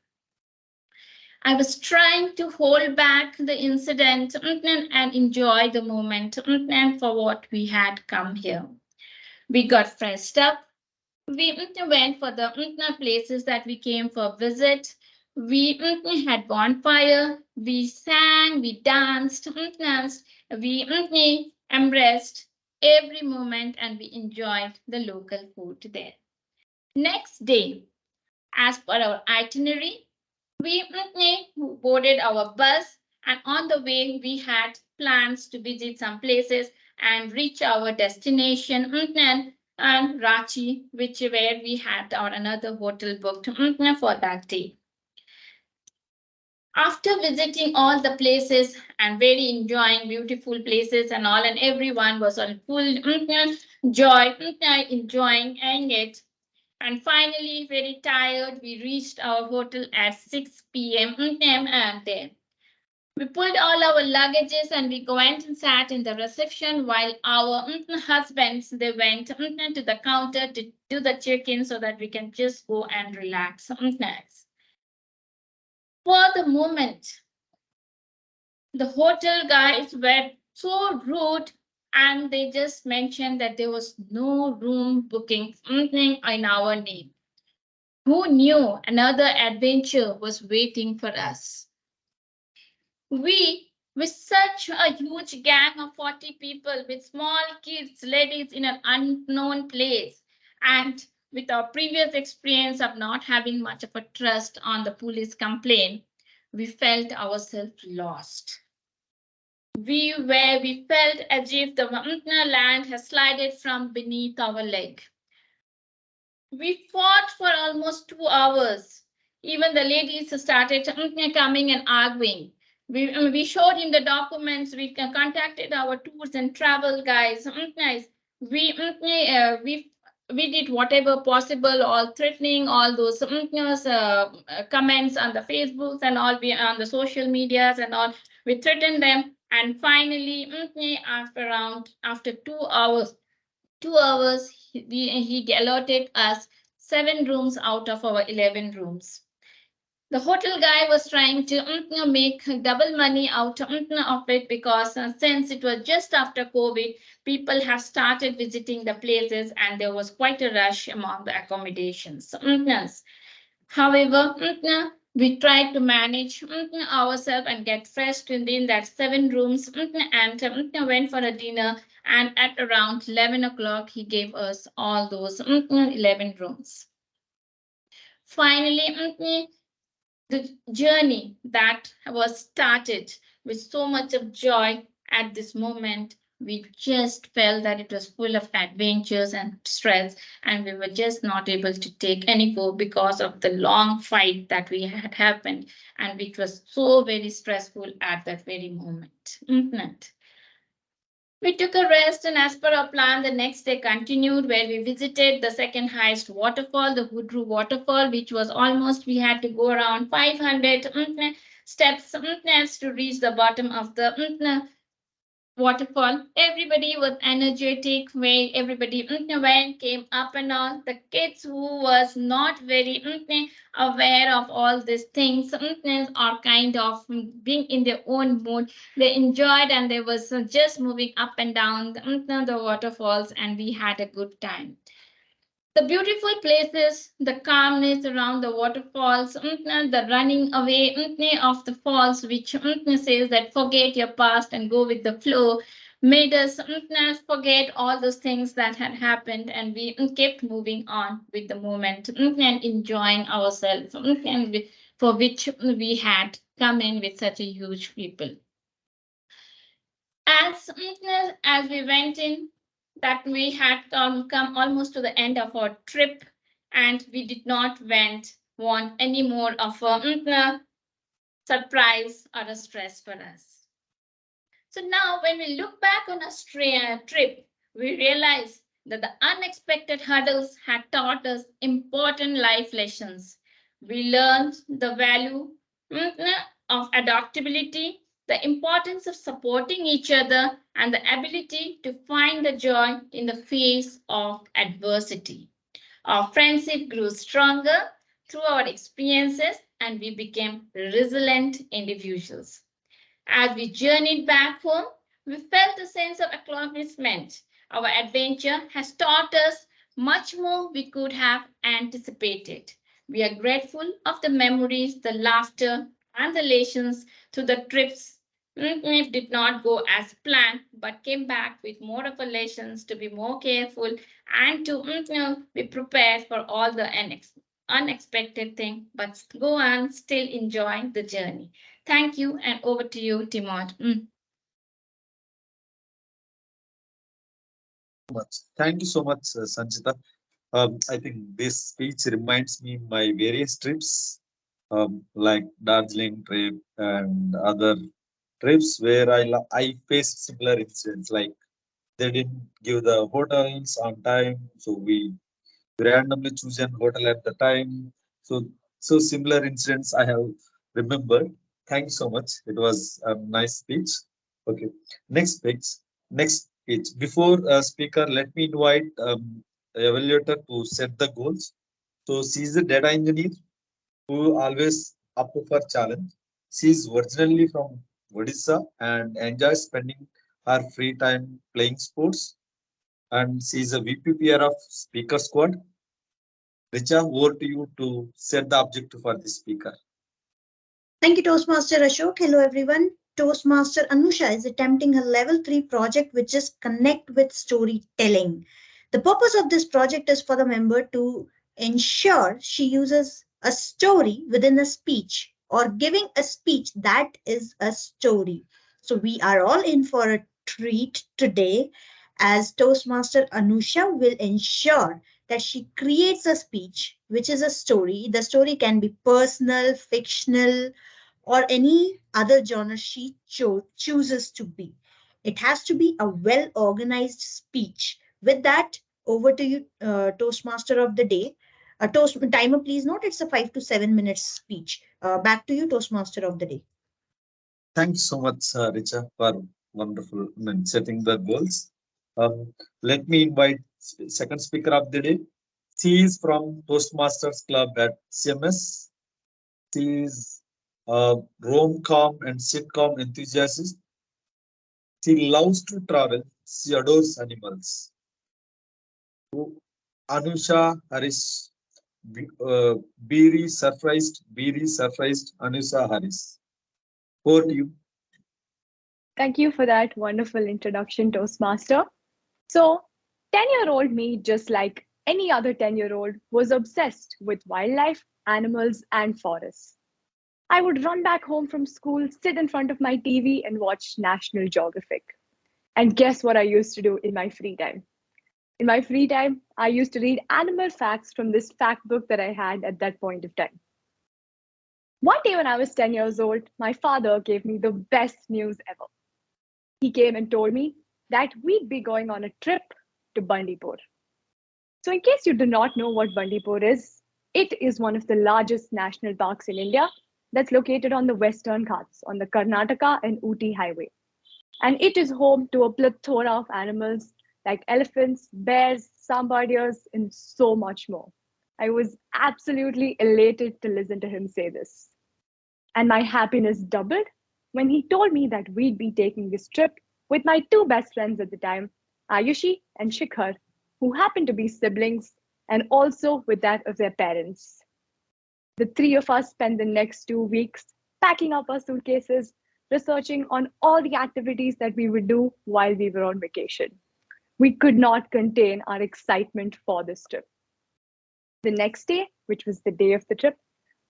Speaker 3: I was trying to hold back the incident and enjoy the moment and for what we had come here. We got dressed up. We went for the places that we came for visit. We had bonfire. We sang. We danced. We embraced every moment, and we enjoyed the local food there. Next day, as per our itinerary, we boarded our bus, and on the way we had plans to visit some places and reach our destination and Ranchi, where we had our another hotel booked for that day. After visiting all the places and very enjoying beautiful places and all, and everyone was on full joy, enjoying it. And finally, very tired, we reached our hotel at 6 p.m. And there. We pulled all our luggages and we went and sat in the reception while our husbands, they went to the counter to do the check-in so that we can just go and relax. For the moment, the hotel guys were so rude, and they just mentioned that there was no room booking in our name. Who knew another adventure was waiting for us? We, with such a huge gang of 40 people, with small kids, ladies in an unknown place, and with our previous experience of not having much of a trust on the police complaint, we felt ourselves lost. We felt as if the land has slided from beneath our leg. We fought for almost 2 hours. Even the ladies started coming and arguing. We showed him the documents. We contacted our tours and travel guys. Nice. We did whatever possible, all threatening, all those comments on the Facebooks and all, on the social medias and all. We threatened them, and finally, after 2 hours, 2 hours, he allotted us 7 rooms out of our 11 rooms. The hotel guy was trying to make double money out of it, because since it was just after COVID, people have started visiting the places and there was quite a rush among the accommodations. However, we tried to manage ourselves and get fresh within that 7 rooms, and went for a dinner. And at around 11 o'clock, he gave us all those 11 rooms. Finally, the journey that was started with so much of joy at this moment, we just felt that it was full of adventures and stress, and we were just not able to take any more because of the long fight that we had happened, and it was so very stressful at that very moment. We took a rest, and as per our plan, the next day continued, where we visited the second highest waterfall, the Hudru waterfall, which was almost, we had to go around 500 steps to reach the bottom of the waterfall. Everybody was energetic, way everybody went, came up and all. The kids who was not very aware of all these things or kind of being in their own mood, they enjoyed, and they was just moving up and down the waterfalls, and we had a good time. The beautiful places, the calmness around the waterfalls, the running away of the falls, which says that forget your past and go with the flow, made us forget all those things that had happened, and we kept moving on with the moment and enjoying ourselves, and for which we had come in with such a huge people. As we went in, that we had come almost to the end of our trip, and we did not want any more of a surprise or a stress for us. So now when we look back on a trip, we realize that the unexpected hurdles had taught us important life lessons. We learned the value of adaptability, the importance of supporting each other, and the ability to find the joy in the face of adversity. Our friendship grew stronger through our experiences, and we became resilient individuals. As we journeyed back home, we felt a sense of accomplishment. Our adventure has taught us much more we could have anticipated. We are grateful of the memories, the laughter, and the lessons to the trips. It did not go as planned, but came back with more of a lessons to be more careful and to be prepared for all the unexpected thing, but go on, still enjoying the journey. Thank you, and over to you, Timot.
Speaker 6: Thank you so much, Sanchita. I think this speech reminds me my various trips, like Darjeeling trip and other trips where I faced similar incidents. Like they didn't give the hotels on time, so we randomly choose an hotel at the time. So similar incidents I have remembered. Thanks so much. It was a nice speech. Okay, next page. Next page. Before speaker, let me invite evaluator to set the goals. So she's a data engineer who always up for challenge. She's originally from Odisha and enjoys spending her free time playing sports. And she's a VPPR of Speaker Squad. Richa, over to you to set the objective for the speaker.
Speaker 2: Thank you, Toastmaster Ashok. Hello, everyone. Toastmaster Anusha is attempting a level 3 project which is connect with storytelling. The purpose of this project is for the member to ensure she uses a story within a speech or giving a speech that is a story. So we are all in for a treat today as Toastmaster Anusha will ensure that she creates a speech which is a story. The story can be personal, fictional, or any other genre she chooses to be. It has to be a well organized speech. With that, over to you, Toastmaster of the day. Toast timer, please note it's a 5 to 7 minutes speech. Back to you, Toastmaster of the day.
Speaker 6: Thanks so much, Richa, for wonderful setting the goals. Let me invite second speaker of the day. She is from Toastmasters Club at CMS. She is a rom-com and sitcom enthusiast. She loves to travel. She adores animals. Anusha Harish. Beery surprised Anusha Harris. Over to you.
Speaker 4: Thank you for that wonderful introduction, Toastmaster. So, 10-year-old me, just like any other 10-year-old, was obsessed with wildlife, animals, and forests. I would run back home from school, sit in front of my TV, and watch National Geographic. And guess what I used to do in my free time? In my free time, I used to read animal facts from this fact book that I had at that point of time. One day when I was 10 years old, my father gave me the best news ever. He came and told me that we'd be going on a trip to Bandipur. So, in case you do not know what Bandipur is, it is one of the largest national parks in India that's located on the Western Ghats on the Karnataka and Ooty highway. And it is home to a plethora of animals like elephants, bears, sambar deers, and so much more. I was absolutely elated to listen to him say this. And my happiness doubled when he told me that we'd be taking this trip with my two best friends at the time, Ayushi and Shikhar, who happened to be siblings, and also with that of their parents. The three of us spent the next 2 weeks packing up our suitcases, researching on all the activities that we would do while we were on vacation. We could not contain our excitement for this trip. The next day, which was the day of the trip,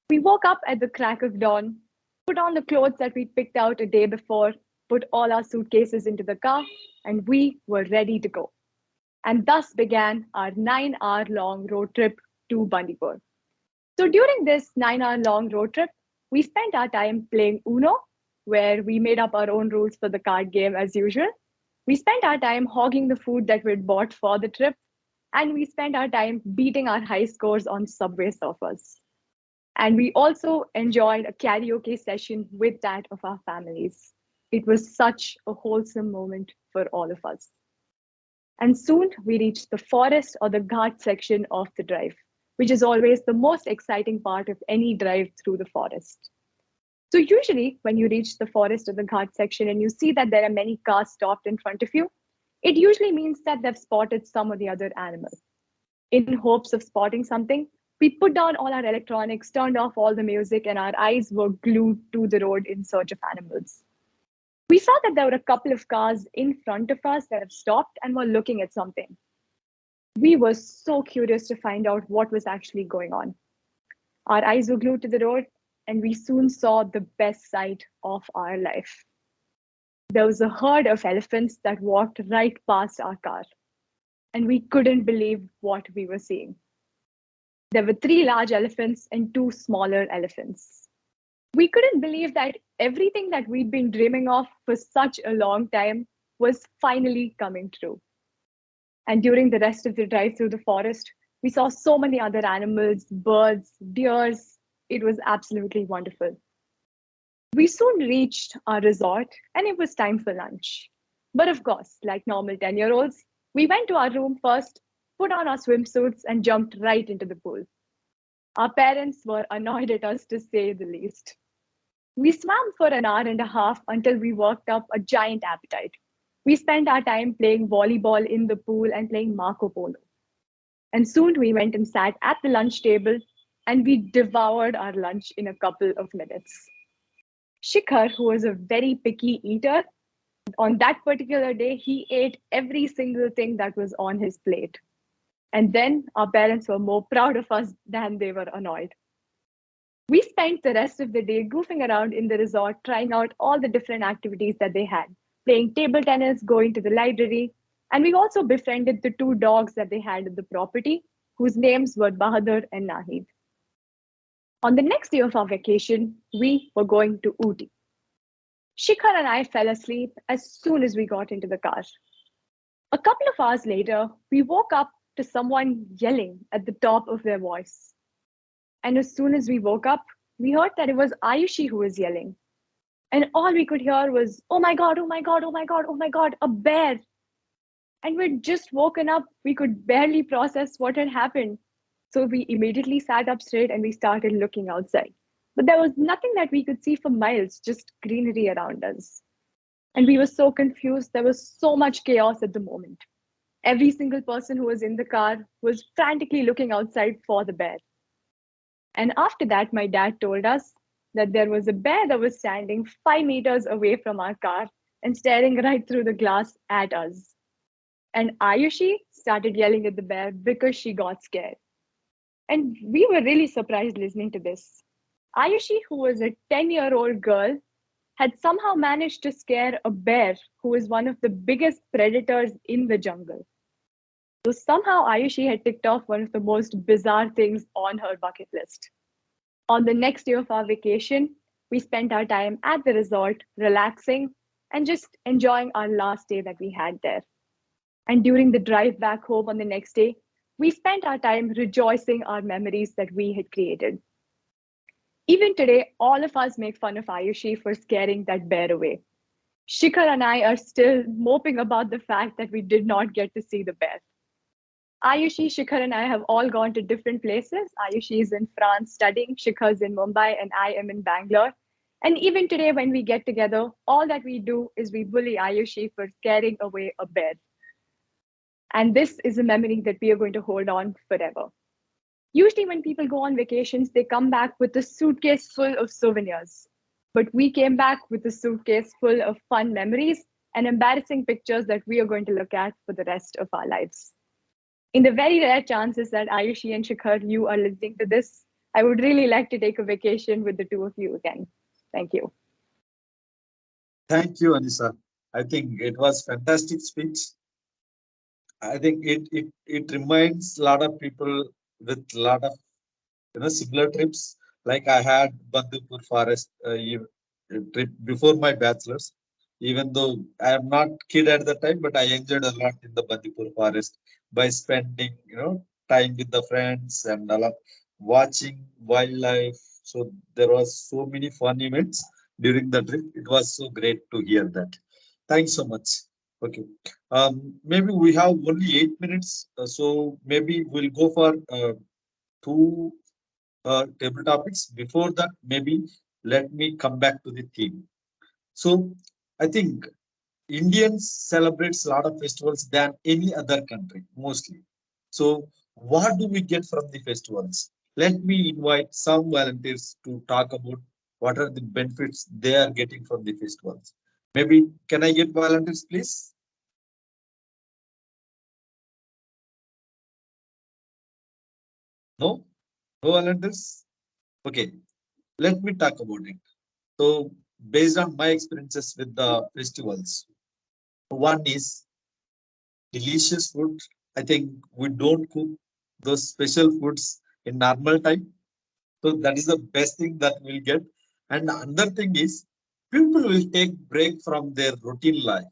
Speaker 4: we woke up at the crack of dawn, put on the clothes that we picked out a day before, put all our suitcases into the car, and we were ready to go. And thus began our 9 hour long road trip to Bandipur. So during this 9 hour long road trip, we spent our time playing Uno, where we made up our own rules for the card game as usual. We spent our time hogging the food that we'd bought for the trip, and we spent our time beating our high scores on Subway Surfers. And we also enjoyed a karaoke session with that of our families. It was such a wholesome moment for all of us. And soon we reached the forest or the ghat section of the drive, which is always the most exciting part of any drive through the forest. So usually when you reach the forest or the ghat section and you see that there are many cars stopped in front of you, it usually means that they've spotted some or the other animal. In hopes of spotting something, we put down all our electronics, turned off all the music, and our eyes were glued to the road in search of animals. We saw that there were a couple of cars in front of us that have stopped and were looking at something. We were so curious to find out what was actually going on. Our eyes were glued to the road, and we soon saw the best sight of our life. There was a herd of elephants that walked right past our car, and we couldn't believe what we were seeing. There were 3 large elephants and 2 smaller elephants. We couldn't believe that everything that we'd been dreaming of for such a long time was finally coming true. And during the rest of the drive through the forest, we saw so many other animals, birds, deers. It was absolutely wonderful. We soon reached our resort and it was time for lunch. But of course, like normal 10-year-olds, we went to our room first, put on our swimsuits, and jumped right into the pool. Our parents were annoyed at us, to say the least. We swam for an hour and a half until we worked up a giant appetite. We spent our time playing volleyball in the pool and playing Marco Polo. And soon we went and sat at the lunch table and we devoured our lunch in a couple of minutes. Shikhar, who was a very picky eater, on that particular day, he ate every single thing that was on his plate. And then our parents were more proud of us than they were annoyed. We spent the rest of the day goofing around in the resort, trying out all the different activities that they had, playing table tennis, going to the library, and we also befriended the 2 dogs that they had at the property, whose names were Bahadur and Nahid. On the next day of our vacation, we were going to Ooty. Shikhar and I fell asleep as soon as we got into the car. A couple of hours later, we woke up to someone yelling at the top of their voice. And as soon as we woke up, we heard that it was Ayushi who was yelling. And all we could hear was, oh my God, oh my God, oh my God, oh my God, a bear. And we'd just woken up. We could barely process what had happened. So we immediately sat up straight and we started looking outside. But there was nothing that we could see for miles, just greenery around us. And we were so confused. There was so much chaos at the moment. Every single person who was in the car was frantically looking outside for the bear. And after that, my dad told us that there was a bear that was standing 5 meters away from our car and staring right through the glass at us. And Ayushi started yelling at the bear because she got scared. And we were really surprised listening to this. Ayushi, who was a 10-year-old girl, had somehow managed to scare a bear who was one of the biggest predators in the jungle. So somehow Ayushi had ticked off one of the most bizarre things on her bucket list. On the next day of our vacation, we spent our time at the resort, relaxing and just enjoying our last day that we had there. And during the drive back home on the next day, we spent our time rejoicing our memories that we had created. Even today, all of us make fun of Ayushi for scaring that bear away. Shikhar and I are still moping about the fact that we did not get to see the bear. Ayushi, Shikhar, and I have all gone to different places. Ayushi is in France studying, Shikhar's in Mumbai, and I am in Bangalore. And even today, when we get together, all that we do is we bully Ayushi for scaring away a bear. And this is a memory that we are going to hold on forever. Usually, when people go on vacations, they come back with a suitcase full of souvenirs. But we came back with a suitcase full of fun memories and embarrassing pictures that we are going to look at for the rest of our lives. In the very rare chances that Ayushi and Shikhar, you are listening to this, I would really like to take a vacation with the two of you again. Thank you.
Speaker 6: Thank you, Anisa. I think it was fantastic speech. I think it reminds a lot of people with a lot of similar trips. Like I had Bandipur Forest trip before my bachelor's. Even though I am not kid at the time, but I enjoyed a lot in the Bandipur Forest by spending time with the friends and a lot watching wildlife. So there was so many fun events during the trip. It was so great to hear that. Thanks so much. Okay. Maybe we have only 8 minutes, so maybe we'll go for two table topics. Before that, maybe let me come back to the theme. So I think Indians celebrates a lot of festivals than any other country, mostly. So what do we get from the festivals? Let me invite some volunteers to talk about what are the benefits they are getting from the festivals. Maybe can I get volunteers, please? No? No volunteers? Okay, let me talk about it. So based on my experiences with the festivals, one is delicious food. I think we don't cook those special foods in normal time. So that is the best thing that we'll get. And another thing is people will take break from their routine life.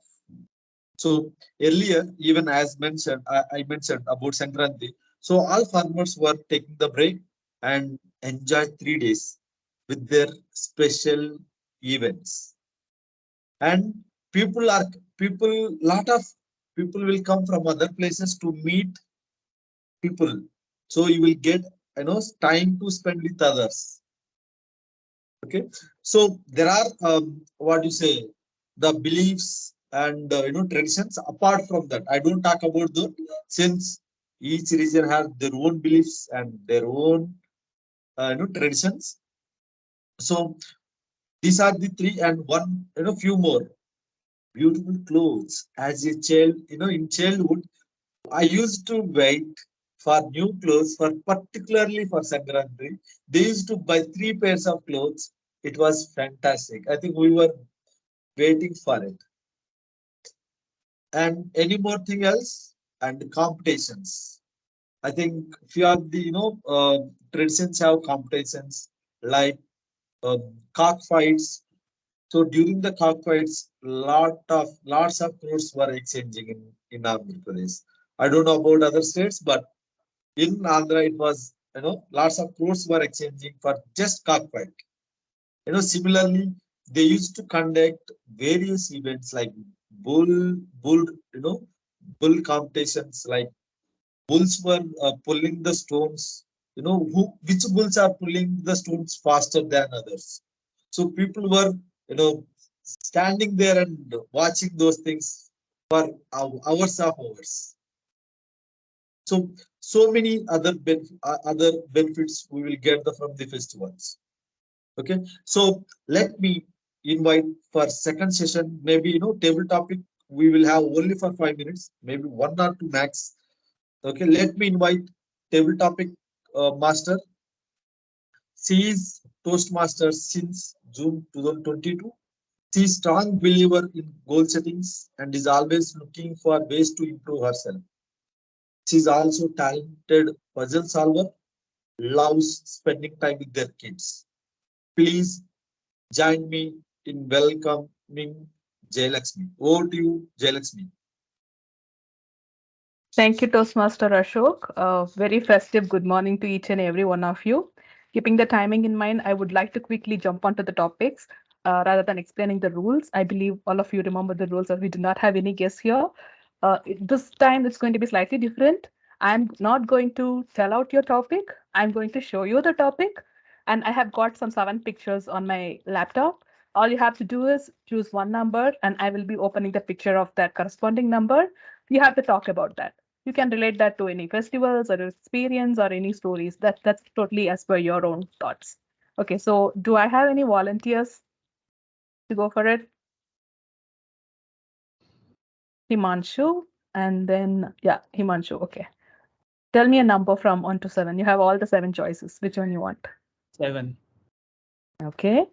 Speaker 6: So earlier, even as mentioned, I mentioned about Sankranti. So all farmers were taking the break and enjoy 3 days with their special events. And lot of people will come from other places to meet people. So you will get time to spend with others. Okay. So there are what you say the beliefs and traditions. Apart from that, I don't talk about the since each region has their own beliefs and their own traditions. So these are the three and one few more beautiful clothes. As a child, in childhood, I used to wait for new clothes for particularly for Sankranti. They used to buy 3 pairs of clothes. It was fantastic. I think we were waiting for it. And any more thing else? And competitions. I think few of the traditions have competitions. like cockfights. So during the cockfights, lots of crores were exchanging in Andhra Pradesh. I don't know about other states, but in Andhra it was, lots of crores were exchanging for just cockfight. Similarly, they used to conduct various events like bull, bull, bull competitions. Like bulls were pulling the stones. Which bulls are pulling the stones faster than others. So people were, standing there and watching those things for hours of hours. So many other benefits we will get from the festivals. Okay, so let me invite for second session. Maybe table topic we will have only for 5 minutes, maybe 1 or 2 max. Okay, let me invite table topic master. She is Toastmasters since June 2022. She is strong believer in goal settings and is always looking for ways to improve herself. She is also talented puzzle solver, loves spending time with their kids. Please join me in welcoming Jayalakshmi. Over to you, Jayalakshmi.
Speaker 11: Thank you, Toastmaster Ashok. Very festive good morning to each and every one of you. Keeping the timing in mind, I would like to quickly jump onto the topics rather than explaining the rules. I believe all of you remember the rules, as we do not have any guests here. This time it's going to be slightly different. I'm not going to tell out your topic. I'm going to show you the topic. And I have got some 7 pictures on my laptop. All you have to do is choose one number, and I will be opening the picture of that corresponding number. You have to talk about that. You can relate that to any festivals or experience or any stories. That's totally as per your own thoughts. Okay, so do I have any volunteers to go for it? Himanshu, and then Himanshu. Okay, tell me a number from 1 to 7. You have all the 7 choices. Which one you want?
Speaker 7: 7.
Speaker 11: Okay,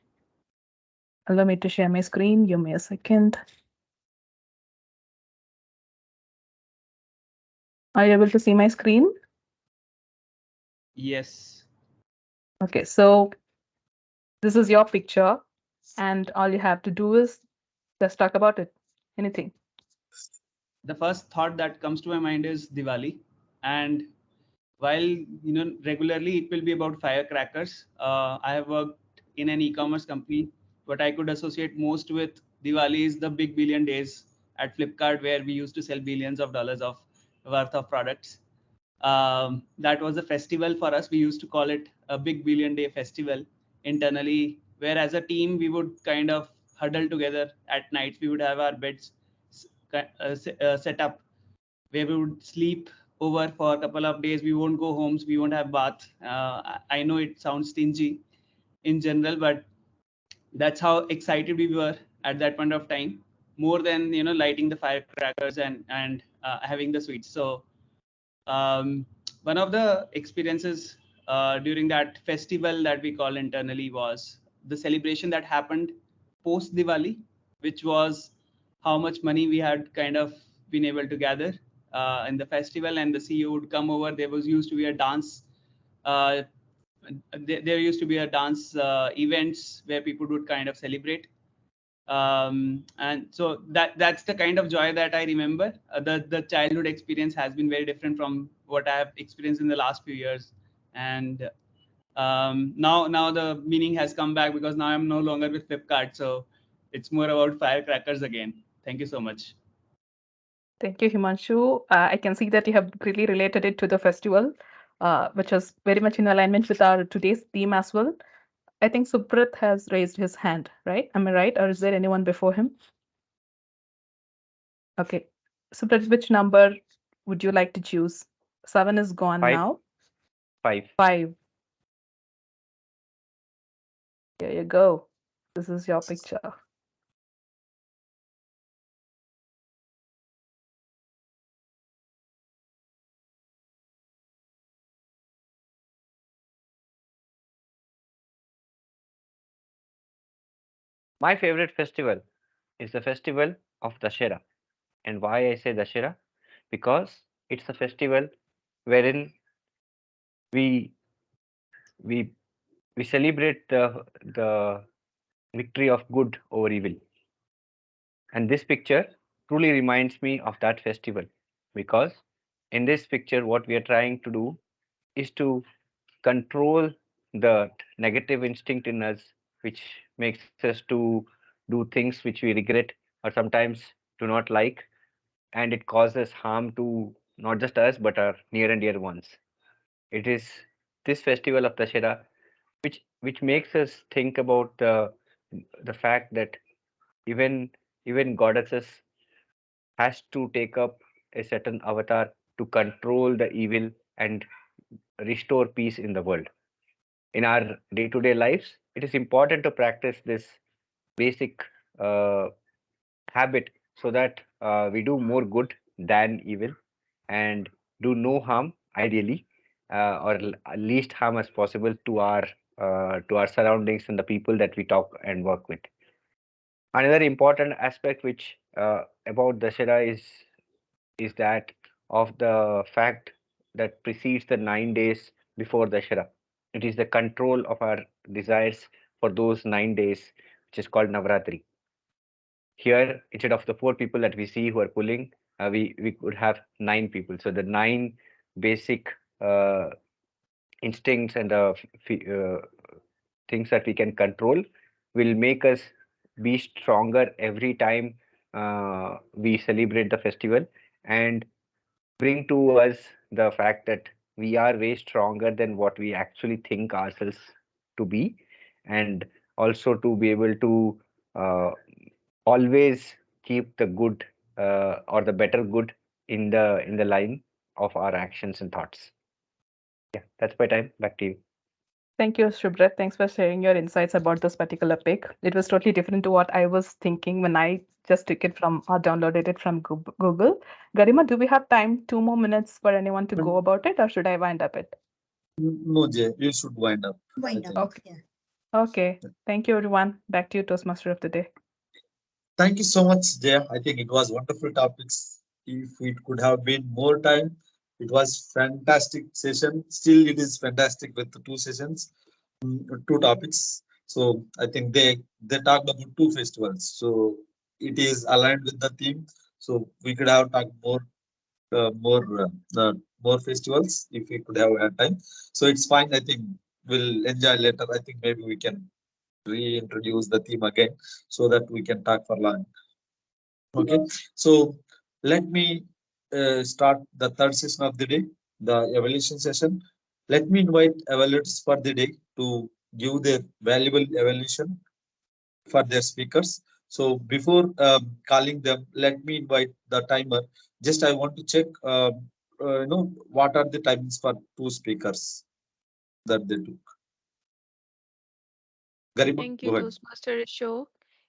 Speaker 11: allow me to share my screen. Give me a second. Are you able to see my screen?
Speaker 7: Yes.
Speaker 11: Okay, so this is your picture, and all you have to do is just talk about it. Anything.
Speaker 7: The first thought that comes to my mind is Diwali, and while regularly it will be about firecrackers. I have worked in an e-commerce company. What I could associate most with Diwali is the big billion days at Flipkart, where we used to sell billions of dollars of worth of products. That was a festival for us. We used to call it a big billion day festival internally, where as a team we would kind of huddle together at nights. We would have our beds set up where we would sleep over for a couple of days. We won't go homes. We won't have bath. I know it sounds stingy in general, but that's how excited we were at that point of time, more than lighting the firecrackers and having the sweets. So one of the experiences during that festival that we call internally was the celebration that happened post Diwali, which was how much money we had kind of been able to gather in the festival, and the CEO would come over. There was used to be a dance. Uh, there used to be a dance events where people would kind of celebrate, and so that's the kind of joy that I remember. The childhood experience has been very different from what I have experienced in the last few years, and now the meaning has come back because now I'm no longer with Flipkart, so it's more about firecrackers again. Thank you so much.
Speaker 11: Thank you, Himanshu. I can see that you have really related it to the festival, which is very much in alignment with our today's theme as well. I think Suprath has raised his hand, right? Am I right? Or is there anyone before him? Okay. Suprath, which number would you like to choose? 7 is gone
Speaker 5: 5.
Speaker 11: now.
Speaker 5: 5.
Speaker 11: 5. Here you go. This is your picture.
Speaker 5: My favorite festival is the festival of Dashera. And why I say Dashera? Because it's a festival wherein we we we celebrate the victory of good over evil. And this picture truly reminds me of that festival, because in this picture, what we are trying to do is to control the negative instinct in us, which makes us to do things which we regret or sometimes do not like, and it causes harm to not just us but our near and dear ones. It is this festival of Dashera which makes us think about the fact that even even goddesses has to take up a certain avatar to control the evil and restore peace in the world. In our day-to-day lives, it is important to practice this basic uh, habit so that we do more good than evil and do no harm, ideally, or least harm as possible to our surroundings and the people that we talk and work with. Another important aspect which about Dashera is that of the fact that precedes the 9 days before Dashera. It is the control of our desires for those 9 days, which is called Navratri. Here, instead of the 4 people that we see who are pulling, we could have 9 people. So the 9 basic uh, instincts and the things that we can control will make us be stronger every time we celebrate the festival, and bring to us the fact that we are way stronger than what we actually think ourselves to be, and also to be able to always keep the good or the better good in the line of our actions and thoughts. Yeah, that's my time. Back to you.
Speaker 11: Thank you, Shubhrat. Thanks for sharing your insights about this particular pic. It was totally different to what I was thinking when I just took it from or downloaded it from Google. Garima, do we have time? 2 more minutes for anyone to go about it, or should I wind up it?
Speaker 6: No, Jay, you should wind up.
Speaker 2: Wind
Speaker 6: I
Speaker 2: up.
Speaker 6: think.
Speaker 11: Okay. Okay. Thank you, everyone. Back to you, Toastmaster of the day.
Speaker 6: Thank you so much, Jay. I think it was wonderful topics. If it could have been more time, it was fantastic session. Still, it is fantastic with the 2 sessions, 2 topics. So I think they talked about 2 festivals. So it is aligned with the theme. So we could have talked uh, more more festivals if we could have had time. So it's fine. I think we'll enjoy later. I think maybe we can reintroduce the theme again so that we can talk for long. Okay, so let me start the third session of the day, the evaluation session. Let me invite evaluators for the day to give their valuable evaluation for their speakers. So before calling them, let me invite the timer. Just I want to check, what are the timings for 2 speakers that they took. Garima,
Speaker 10: Thank you,
Speaker 6: go ahead.
Speaker 10: Toastmaster Ashok.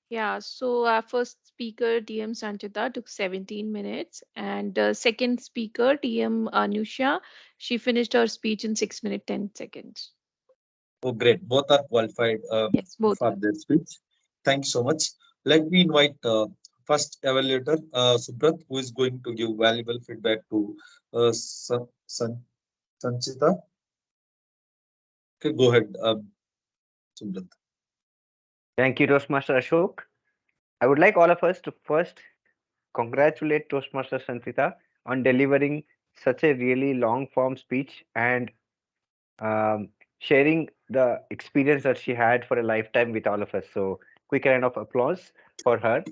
Speaker 10: Yeah, so our first speaker, TM Sanchita, took 17 minutes, and second speaker, TM Anusha, she finished her speech in 6 minutes, 10 seconds.
Speaker 6: Oh, great. Both are qualified
Speaker 10: Yes, both
Speaker 6: for
Speaker 10: are.
Speaker 6: their speech. Thank you so much. Let me invite first evaluator, Subrat, who is going to give valuable feedback to Sanchita. Okay, go ahead, Subrat.
Speaker 5: Thank you, Toastmaster Ashok. I would like all of us to first congratulate Toastmaster Sanchita on delivering such a really long form speech and sharing the experience that she had for a lifetime with all of us. So, quick round of applause for her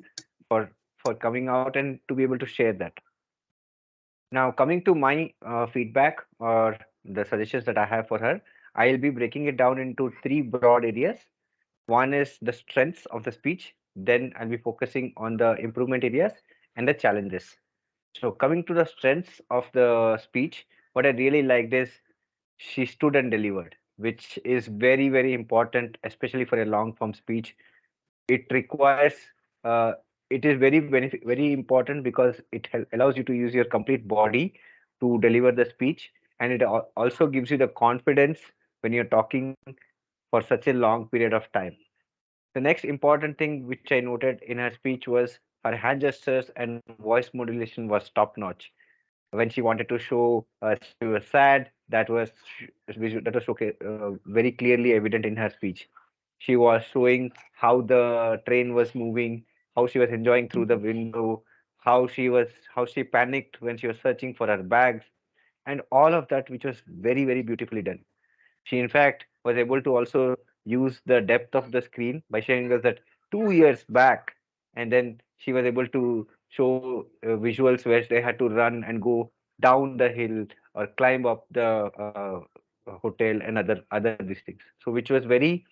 Speaker 5: for coming out and to be able to share that. Now, coming to my feedback or the suggestions that I have for her, I'll be breaking it down into 3 broad areas. One is the strengths of the speech, then I'll be focusing on the improvement areas and the challenges. So, coming to the strengths of the speech, what I really liked is she stood and delivered, which is very, very important, especially for a long form speech. It requires, uh, it is very important because it allows you to use your complete body to deliver the speech, and it also gives you the confidence when you're talking for such a long period of time. The next important thing which I noted in her speech was her hand gestures and voice modulation was top notch. When she wanted to show she was sad, that was very clearly evident in her speech. She was showing how the train was moving, how she was enjoying through the window, how she panicked when she was searching for her bags, and all of that, which was very, very beautifully done. She, in fact, was able to also use the depth of the screen by showing us that 2 years back, and then she was able to show visuals where they had to run and go down the hill or climb up the hotel and other these things. So, which was very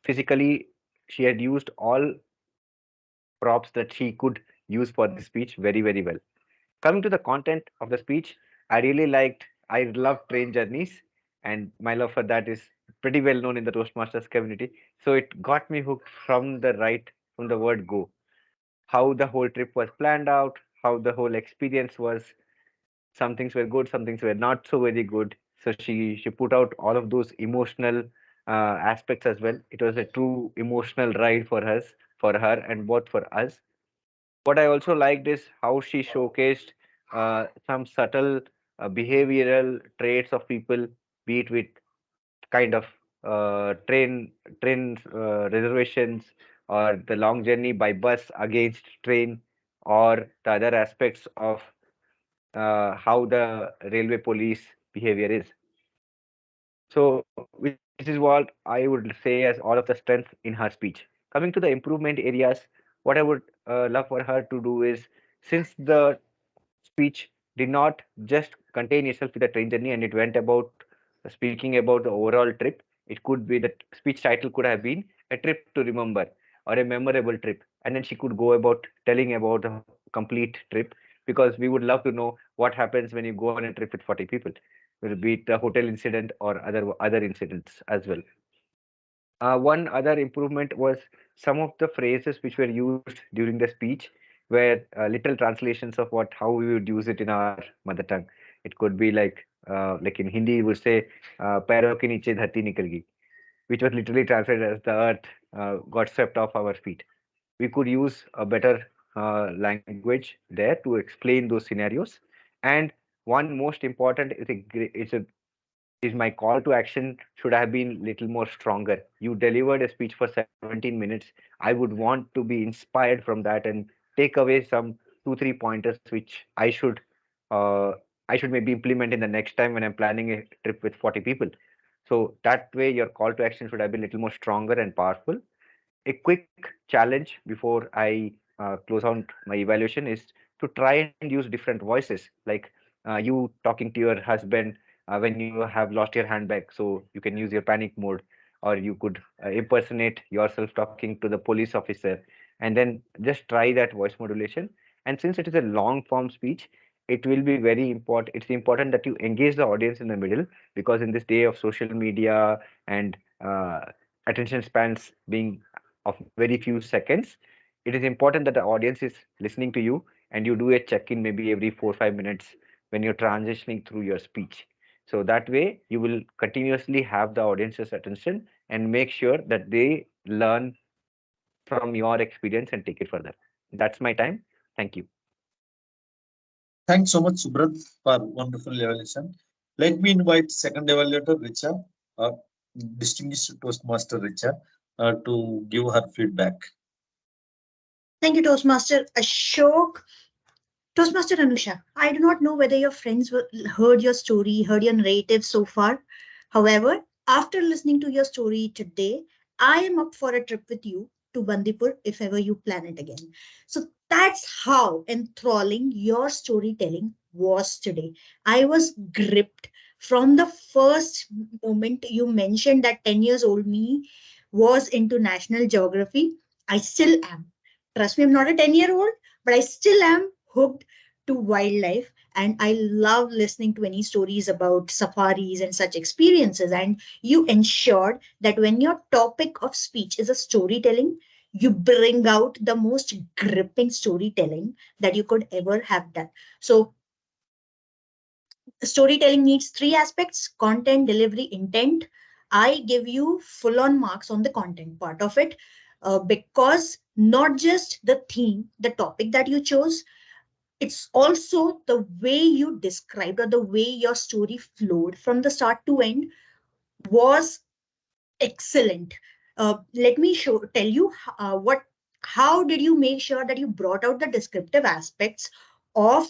Speaker 5: physically, she had used all props that she could use for this speech very, very well. Coming to the content of the speech, I love train journeys, and my love for that is pretty well known in the Toastmasters community. So it got me hooked from the word go. How the whole trip was planned out, how the whole experience was. Some things were good, some things were not so very good. So she put out all of those emotional aspects as well. It was a true emotional ride for her, and both for us. What I also liked is how she showcased some subtle behavioral traits of people, be it with kind of train reservations, or the long journey by bus against train, or the other aspects of how the railway police behavior is. So, which is what I would say as all of the strengths in her speech. Coming to the improvement areas, what I would love for her to do is, since the speech did not just contain itself with a train journey and it went about speaking about the overall trip, it could be the speech title could have been a trip to remember or a memorable trip. And then she could go about telling about the complete trip, because we would love to know what happens when you go on a trip with 40 people, will be it a hotel incident or other incidents as well. One other improvement was some of the phrases which were used during the speech were literal translations of what how we would use it in our mother tongue. It could be like in Hindi, we would say "पैरों के नीचे धरती निकल गई," which was literally translated as the earth got swept off our feet. We could use a better language there to explain those scenarios. And one most important is my call to action should have been little more stronger. You delivered a speech for 17 minutes. I would want to be inspired from that and take away some 2 3 pointers which uh, I should maybe implement in the next time when I'm planning a trip with 40 people. So that way your call to action should have been a little more stronger and powerful. A quick challenge before I close out my evaluation is to try and use different voices, like you talking to your husband when you have lost your handbag, so you can use your panic mode, or you could impersonate yourself talking to the police officer, and then just try that voice modulation. And since it is a long form speech, it will be very important. It's important that you engage the audience in the middle, because in this day of social media and attention spans being of very few seconds, it is important that the audience is listening to you, and you do a check-in maybe every 4 5 minutes when you're transitioning through your speech. So that way you will continuously have the audience's attention and make sure that they learn from your experience and take it further. That's my time. Thank you.
Speaker 6: Thanks so much, Subrat, for wonderful evaluation. Let me invite second evaluator, Richa, uh, distinguished Toastmaster Richa, to give her feedback.
Speaker 2: Thank you, Toastmaster Ashok. Toastmaster Anusha, I do not know whether your friends heard your story, heard your narrative so far. However, after listening to your story today, I am up for a trip with you to Bandipur if ever you plan it again. So that's how enthralling your storytelling was today. I was gripped from the first moment you mentioned that 10 years old me was into national geography. I still am. Trust me, I'm not a 10-year-old, but I still am hooked to wildlife, and I love listening to any stories about safaris and such experiences. And you ensured that when your topic of speech is a storytelling, you bring out the most gripping storytelling that you could ever have done. So storytelling needs three aspects: content, delivery, intent. I give you full on marks on the content part of it, because not just the theme, the topic that you chose, it's also the way you described or the way your story flowed from the start to end was excellent. Let me tell you how did you make sure that you brought out the descriptive aspects of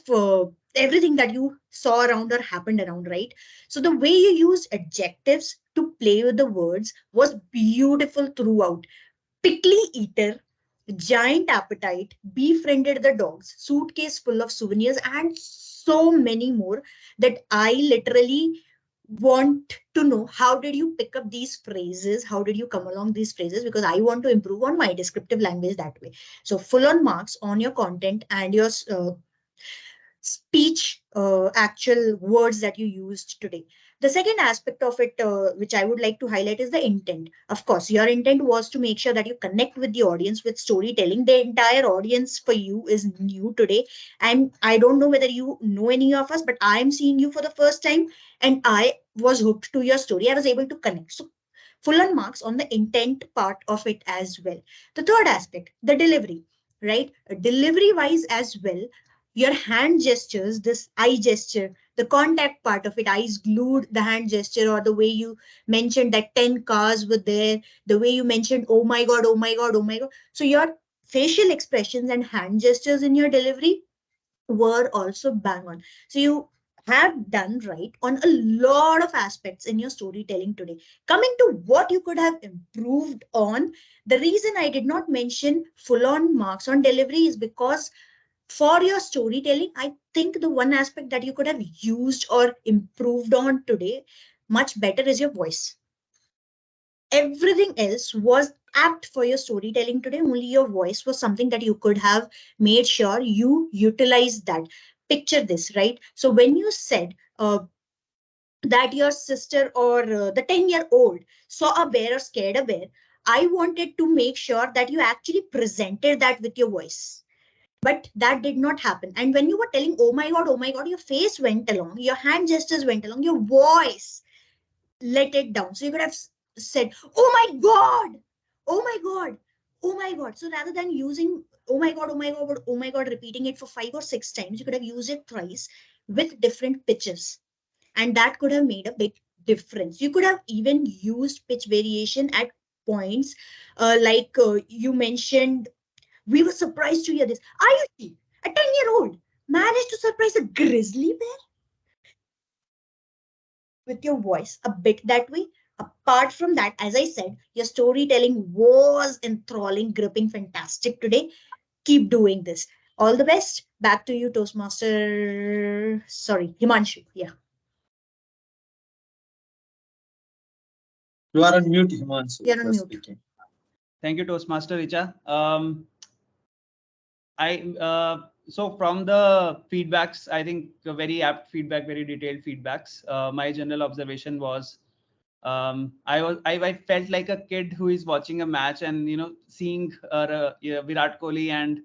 Speaker 2: everything that you saw around or happened around, right? So the way you used adjectives to play with the words was beautiful throughout. Pickly eater, giant appetite, befriended the dogs, suitcase full of souvenirs, and so many more that I literally want to know how did you pick up these phrases, how did you come along these phrases, because I want to improve on my descriptive language that way. So full on marks on your content and your speech, actual words that you used today. The second aspect of it, which I would like to highlight, is the intent. Of course, your intent was to make sure that you connect with the audience with storytelling. The entire audience for you is new today. I don't know whether you know any of us, but I'm seeing you for the first time, and I was hooked to your story. I was able to connect. So full on marks on the intent part of it as well. The third aspect, the delivery, right? Delivery wise as well, your hand gestures, this eye gesture, the contact part of it, eyes glued, the hand gesture, or the way you mentioned that 10 cars were there, the way you mentioned, oh my God, oh my God, oh my God. So your facial expressions and hand gestures in your delivery were also bang on. So you have done right on a lot of aspects in your storytelling today. Coming to what you could have improved on, the reason I did not mention full on marks on delivery is because for your storytelling, I think the one aspect that you could have used or improved on today much better is your voice. Everything else was apt for your storytelling today. Only your voice was something that you could have made sure you utilize that. Picture this, right? So when you said that your sister or the 10-year-old saw a bear or scared a bear, I wanted to make sure that you actually presented that with your voice. But that did not happen. And when you were telling, oh my God, your face went along, your hand gestures went along, your voice let it down. So you could have said, oh my God, oh my God, oh my God. So rather than using, oh my God, oh my God, oh my God, repeating it for 5 or 6 times, you could have used it thrice with different pitches. And that could have made a big difference. You could have even used pitch variation at points, you mentioned, we were surprised to hear this. Ayushi, a 10-year-old, managed to surprise a grizzly bear with your voice a bit that way. Apart from that, as I said, your storytelling was enthralling, gripping, fantastic today. Keep doing this. All the best. Back to you, Toastmaster. Sorry, Himanshu. Yeah.
Speaker 6: You are on mute, Himanshu.
Speaker 2: You're on mute.
Speaker 6: Speaking.
Speaker 7: Thank you, Toastmaster Richa. So from the feedbacks, I think very apt feedback, very detailed feedbacks. My general observation was, I felt like a kid who is watching a match and seeing Virat Kohli and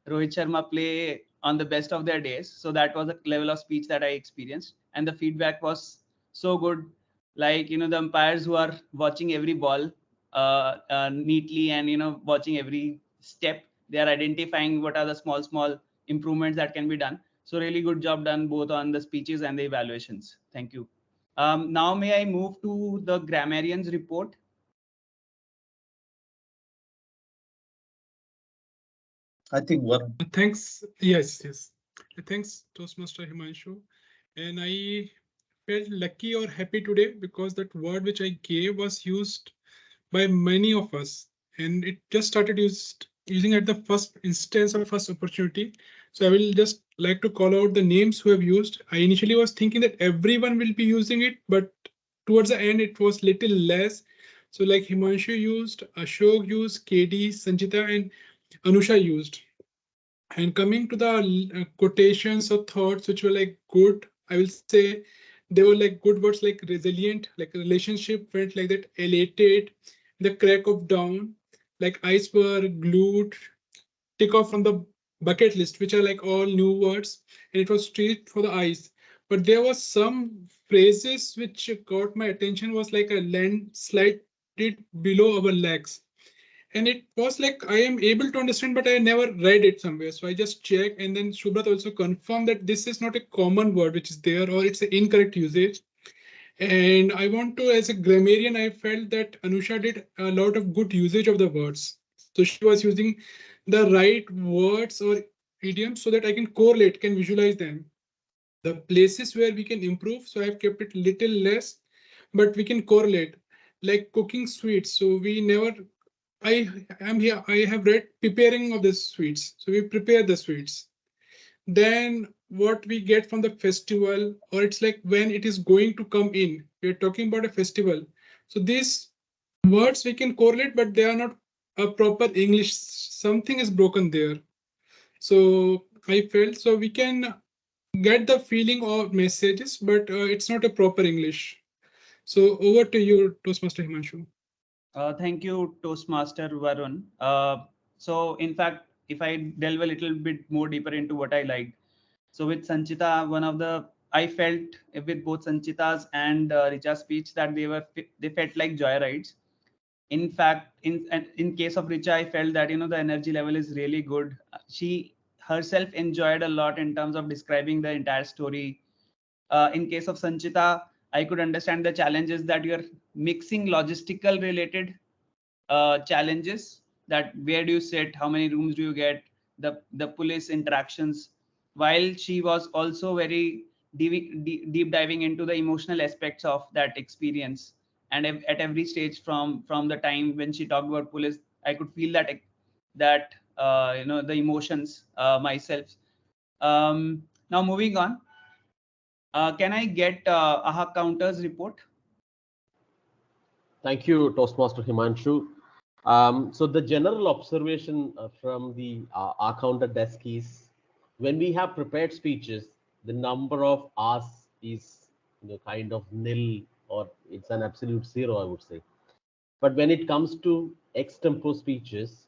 Speaker 7: Rohit Sharma play on the best of their days. So that was a level of speech that I experienced, and the feedback was so good. Like the umpires who are watching every ball neatly and watching every step, they are identifying what are the small improvements that can be done. So really good job done both on the speeches and the evaluations. Thank you. Now may I move to the grammarian's report?
Speaker 6: I think one.
Speaker 9: Thanks. Yes. Thanks, Toastmaster Himanshu. And I felt lucky or happy today because that word which I gave was used by many of us, and it just started using at the first instance or first opportunity. So I will just like to call out the names who have used. I initially was thinking that everyone will be using it, but towards the end it was little less. So like Himanshu used, Ashok used, KD, Sanjita, and Anusha used. And coming to the quotations or thoughts which were like good, I will say they were like good words like resilient, like relationship felt like that, elated, the crack of dawn, like iceberg, glued, tick off from the bucket list, which are like all new words, and it was straight for the eyes. But there was some phrases which caught my attention was like a landslide below our legs. and it was like I am able to understand, but I never read it somewhere. So I just checked, and then Subrat also confirmed that this is not a common word which is there, or it's an incorrect usage. And I want to, as a grammarian, I felt that Anusha did a lot of good usage of the words. So she was using the right words or idioms so that I can correlate, can visualize them. The places where we can improve, so I've kept it little less, but we can correlate, like cooking sweets. So we never, I am here, I have read preparing of the sweets. So we prepare the sweets. Then what we get from the festival, or it's like when it is going to come in, we're talking about a festival. So these words we can correlate, but they are not a proper English. Something is broken there. So I felt so we can get the feeling of messages, but it's not a proper English. So over to you, Toastmaster Himanshu.
Speaker 7: Thank you, Toastmaster Varun. So, in fact, if I delve a little bit more deeper into what I liked, so with Sanchita, one of the I felt with both Sanchita's and Richa's speech that they felt like joyrides. In fact, in case of Richa, I felt that the energy level is really good. She herself enjoyed a lot in terms of describing the entire story. In case of Sanchita, I could understand the challenges that you're mixing logistical related challenges, that where do you sit, how many rooms do you get, the police interactions, while she was also very deep diving into the emotional aspects of that experience. And at every stage, from the time when she talked about police, I could feel that the emotions myself. Now moving on, can I get AHA counters report?
Speaker 8: Thank you, Toastmaster Himanshu. So the general observation from the counter desk is, when we have prepared speeches, the number of hours is kind of nil, or it's an absolute zero, I would say. But when it comes to extempore speeches,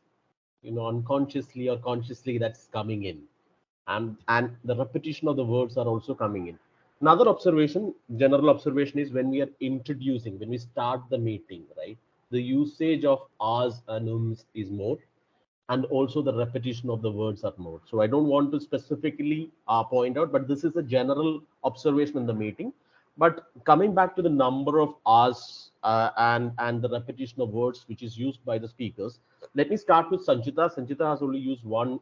Speaker 8: unconsciously or consciously, that's coming in, and the repetition of the words are also coming in. Another observation, general observation, is when we are introducing, when we start the meeting, right, the usage of ahs and ums is more, and also the repetition of the words are more. So I don't want to specifically point out, but this is a general observation in the meeting. But coming back to the number of hours and the repetition of words which is used by the speakers, let me start with Sanchita. Sanchita has only used one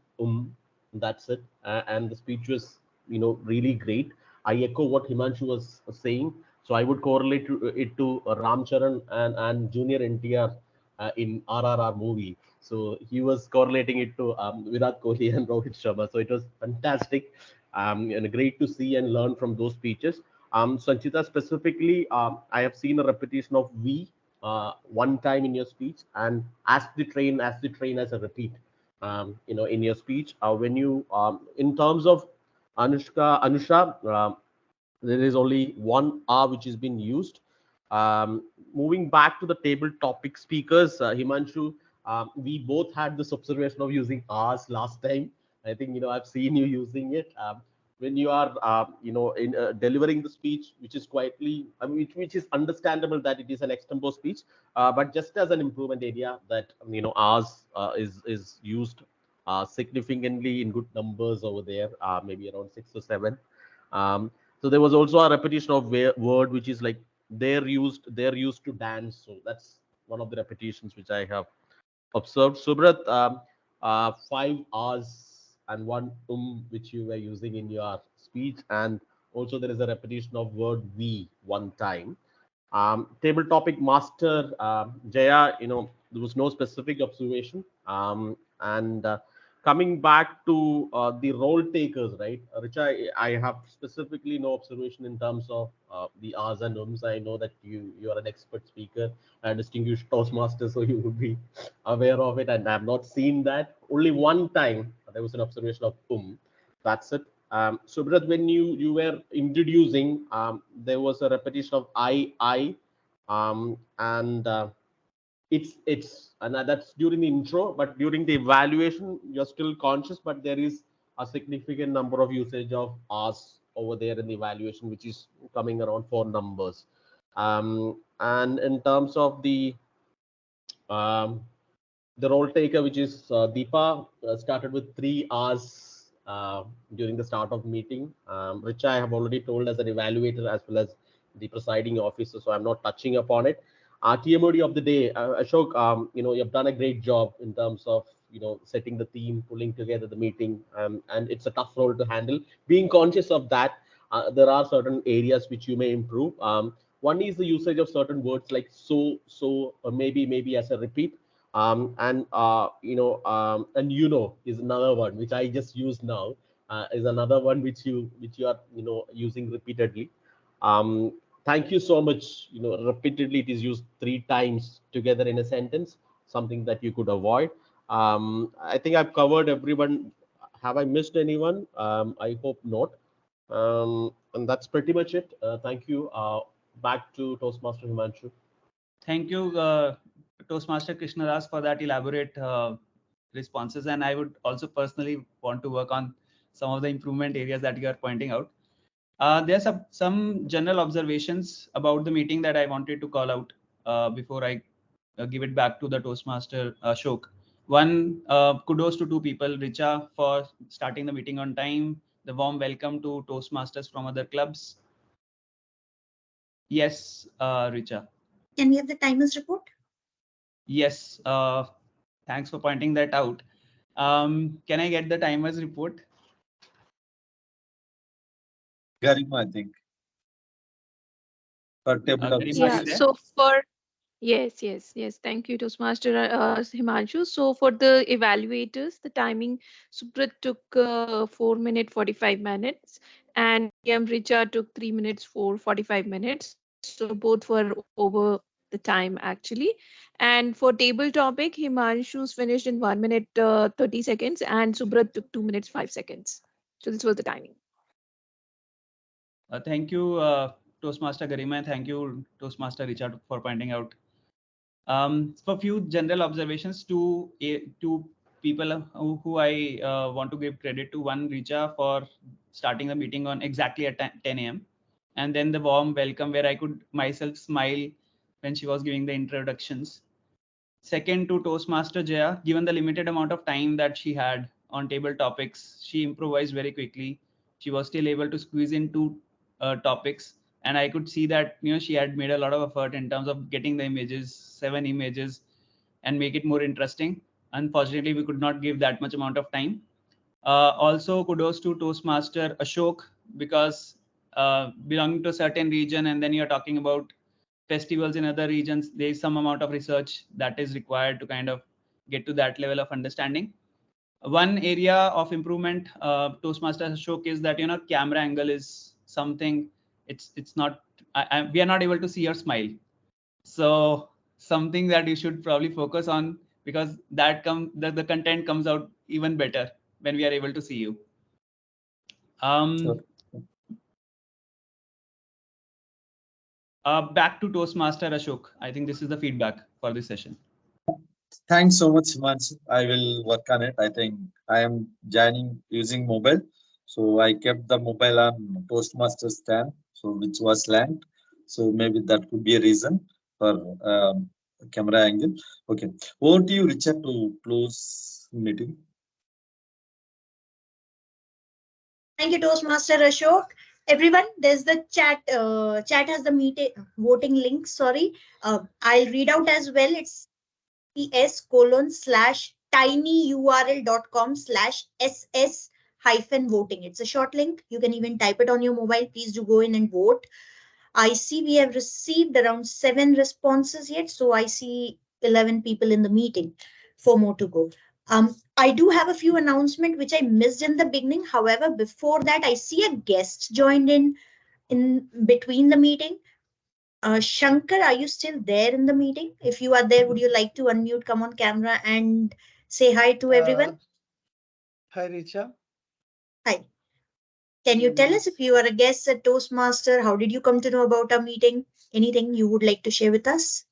Speaker 8: that's it, and the speech was really great. I echo what Himanshu was saying. So I would correlate it to Ram Charan and Junior NTR in RRR movie. So he was correlating it to Virat Kohli and Rohit Sharma. So it was fantastic and great to see and learn from those speeches. Sanchita, specifically, I have seen a repetition of "we" one time in your speech, and "as the train as a repeat." In your speech, when you in terms of Anusha, there is only one R which has been used. Moving back to the table topic speakers, Himanshu, we both had this observation of using R's last time. I think I've seen you using it when you are in delivering the speech, which is quietly, I mean, which is understandable that it is an extempore speech, but just as an improvement area, that R's is used significantly in good numbers over there, maybe around 6 or 7. Um, so there was also a repetition of word which is like they're used to dance. So that's one of the repetitions which I have observed. Subrat, 5 hours and one which you were using in your speech, and also there is a repetition of word "we" one time. Table topic master, Jaya, there was no specific observation. And coming back to the role takers, right? Richa, I have specifically no observation in terms of the R's and ums. I know that you are an expert speaker, a distinguished Toastmaster, so you would be aware of it. And I have not seen that. Only one time there was an observation of That's it. Subrat, when you were introducing, there was a repetition of and and that's during the intro, but during the evaluation, you're still conscious, but there is a significant number of usage of us over there in the evaluation, which is coming around 4 numbers. And in terms of the the role taker, which is Deepa, started with 3 hours during the start of meeting. Which I have already told as an evaluator as well as the presiding officer, so I'm not touching upon it. TMOD of the day, Ashok, you've done a great job in terms of setting the theme, pulling together the meeting, and it's a tough role to handle. Being conscious of that, there are certain areas which you may improve. One is the usage of certain words like so, or maybe as a repeat. And is another one which I just use now. Is another one which you are using repeatedly. um, Thank you so much. Repeatedly it is used 3 times together in a sentence, something that you could avoid. I think I've covered everyone. Have I missed anyone? I hope not. And that's pretty much it. Thank you. Back to Toastmaster Himanshu.
Speaker 7: Thank you, Toastmaster Krishnadas, for that elaborate responses. And I would also personally want to work on some of the improvement areas that you are pointing out. There's some general observations about the meeting that I wanted to call out before I give it back to the Toastmaster Ashok. One, kudos to two people, Richa for starting the meeting on time, the warm welcome to Toastmasters from other clubs. Yes, Richa.
Speaker 2: Can we have the timers report?
Speaker 7: Yes, thanks for pointing that out. Can I get the timers report?
Speaker 6: Garima, I think. For table of
Speaker 7: Garima,
Speaker 10: Yeah,
Speaker 7: you there?
Speaker 10: so for yes. Thank you, Toastmaster Himanshu. So for the evaluators, the timing, Suprit took 4 minute 45 minutes, and TM Richa took 3 minutes for 45 minutes. So both were over the time actually. And for table topic, Himanshu's finished in 1 minute 30 seconds, and Subrat took 2 minutes 5 seconds. So this was the timing.
Speaker 7: Thank you, Toastmaster Garima, and thank you, Toastmaster Richard, for pointing out. For few general observations to people who I want to give credit to. One, Richa, for starting the meeting on exactly at 10 a.m. And then the warm welcome where I could myself smile when she was giving the introductions. Second, to Toastmaster Jaya, given the limited amount of time that she had on table topics, she improvised very quickly. She was still able to squeeze in two topics, and I could see that she had made a lot of effort in terms of getting the images, 7 images, and make it more interesting. Unfortunately, we could not give that much amount of time. Also, kudos to Toastmaster Ashok, because belonging to a certain region, and then you're talking about festivals in other regions, there is some amount of research that is required to kind of get to that level of understanding. One area of improvement, Toastmaster Ashok, is that camera angle is something. It's not. We are not able to see your smile, so something that you should probably focus on, because the content comes out even better when we are able to see you.
Speaker 6: Sure.
Speaker 7: Back to Toastmaster Ashok. I think this is the feedback for this session.
Speaker 6: Thanks so much, Himanshu. I will work on it. I think I am joining using mobile. So I kept the mobile on Toastmaster stand, so which was slant. So maybe that could be a reason for camera angle. Okay. Over to you, Richard, to close meeting.
Speaker 2: Thank you, Toastmaster Ashok. Everyone, there's the chat. Chat has the voting link. Sorry, I'll read out as well. It's ps:/tinyurl.com/ss voting. It's a short link. You can even type it on your mobile. Please do go in and vote. I see we have received around 7 responses yet. So I see 11 people in the meeting. 4 more to go. I do have a few announcements which I missed in the beginning. However, before that, I see a guest joined in between the meeting. Shankar, are you still there in the meeting? If you are there, would you like to unmute, come on camera and say hi to everyone?
Speaker 12: Hi, Richa.
Speaker 2: Hi. Can you tell us, if you are a guest at Toastmaster, how did you come to know about our meeting? Anything you would like to share with us?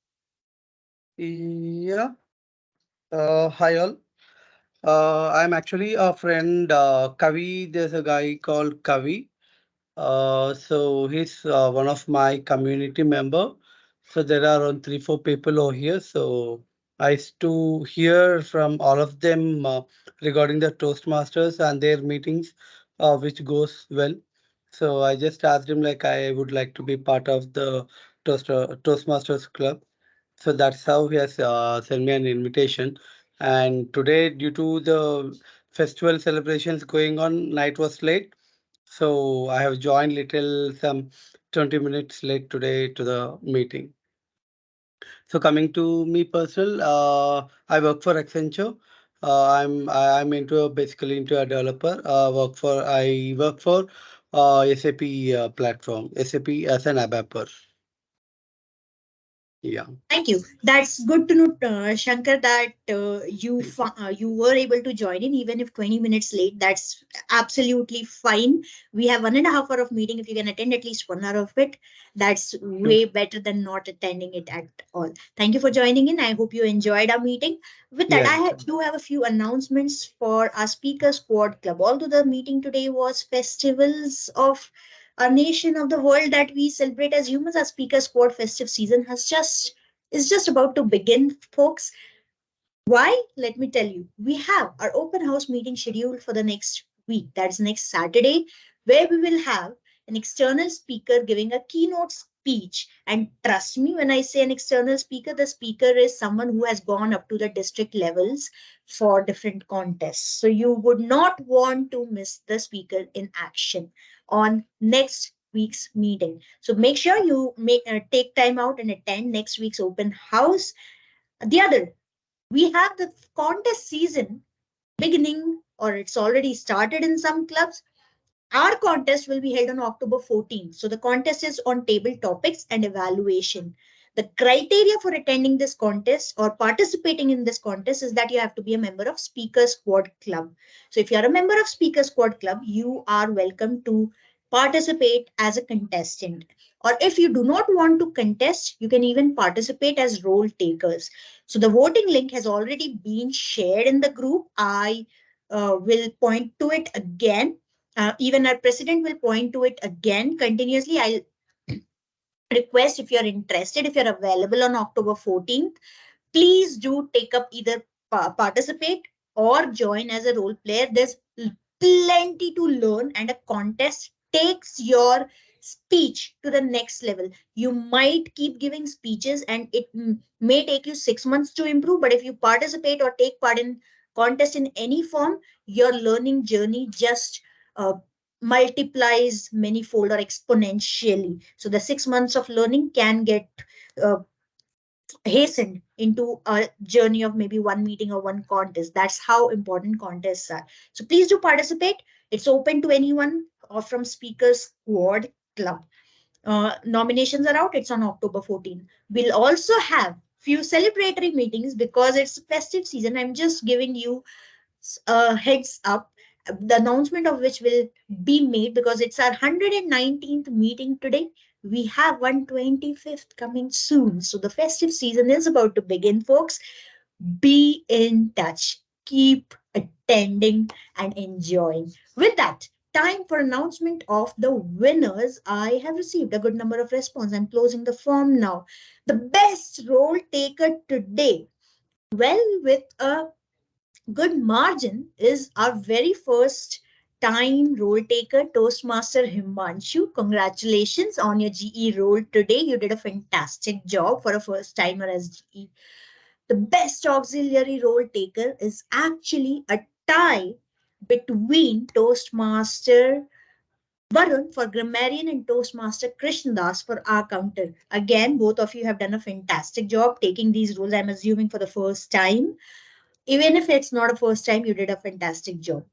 Speaker 12: Yeah. Hi all. I'm actually a friend, Kavi. There's a guy called Kavi. So he's one of my community member. So there are around 3, 4 people over here. So I used to hear from all of them regarding the Toastmasters and their meetings, which goes well. So I just asked him like I would like to be part of the Toastmasters club. So that's how he has sent me an invitation. And today, due to the festival celebrations going on, night was late. So I have joined little some 20 minutes late today to the meeting. So coming to me personal, I work for Accenture. I'm into basically into a developer. I work for SAP platform, SAP as an ABAPer. Yeah.
Speaker 2: Thank you. That's good to know, Shankar, that you were able to join in even if 20 minutes late. That's absolutely fine. We have 1.5 hour of meeting. If you can attend at least 1 hour of it, that's way better than not attending it at all. Thank you for joining in. I hope you enjoyed our meeting. With that,
Speaker 12: Yeah.
Speaker 2: do have a few announcements for our Speaker Squad Club. Although the meeting today was festivals of our nation of the world that we celebrate as humans, our Speaker Squad festive season is just about to begin, folks. Why? Let me tell you. We have our open house meeting scheduled for the next week. That's next Saturday, where we will have an external speaker giving a keynote speech. And trust me, when I say an external speaker, the speaker is someone who has gone up to the district levels for different contests. So you would not want to miss the speaker in action on next week's meeting. So make sure you take time out and attend next week's open house. The other, we have the contest season beginning, or it's already started in some clubs. Our contest will be held on October 14th. So the contest is on table topics and evaluation. The criteria for attending this contest or participating in this contest is that you have to be a member of Speaker Squad Club. So if you are a member of Speaker Squad Club, you are welcome to participate as a contestant. Or if you do not want to contest, you can even participate as role takers. So the voting link has already been shared in the group. I will point to it again. Even our president will point to it again continuously. I'll request, if you're interested, if you're available on October 14th, please do take up either participate or join as a role player. There's plenty to learn, and a contest takes your speech to the next level. You might keep giving speeches and it may take you 6 months to improve, but if you participate or take part in contest in any form, your learning journey just uh, multiplies manyfold or exponentially. So the 6 months of learning can get uh, hastened into a journey of maybe one meeting or one contest. That's how important contests are. So please do participate. It's open to anyone or from Speakers Squad Club. Nominations are out. It's on October 14. We'll also have few celebratory meetings because it's festive season. I'm just giving you heads up, the announcement of which will be made because it's our 119th meeting today. We have 125th coming soon. So the festive season is about to begin, folks. Be in touch. Keep attending and enjoying. With that, time for announcement of the winners. I have received a good number of response. I'm closing the form now. The best role taker today, well, with a good margin, is our very first time role taker, Toastmaster Himanshu. Congratulations on your GE role today. You did a fantastic job for a first timer as GE. The best auxiliary role taker is actually a tie between Toastmaster Varun for grammarian and Toastmaster Krishnadas for our counter. Again, both of you have done a fantastic job taking these roles, I'm assuming, for the first time. Even if it's not a first time, you did a fantastic job.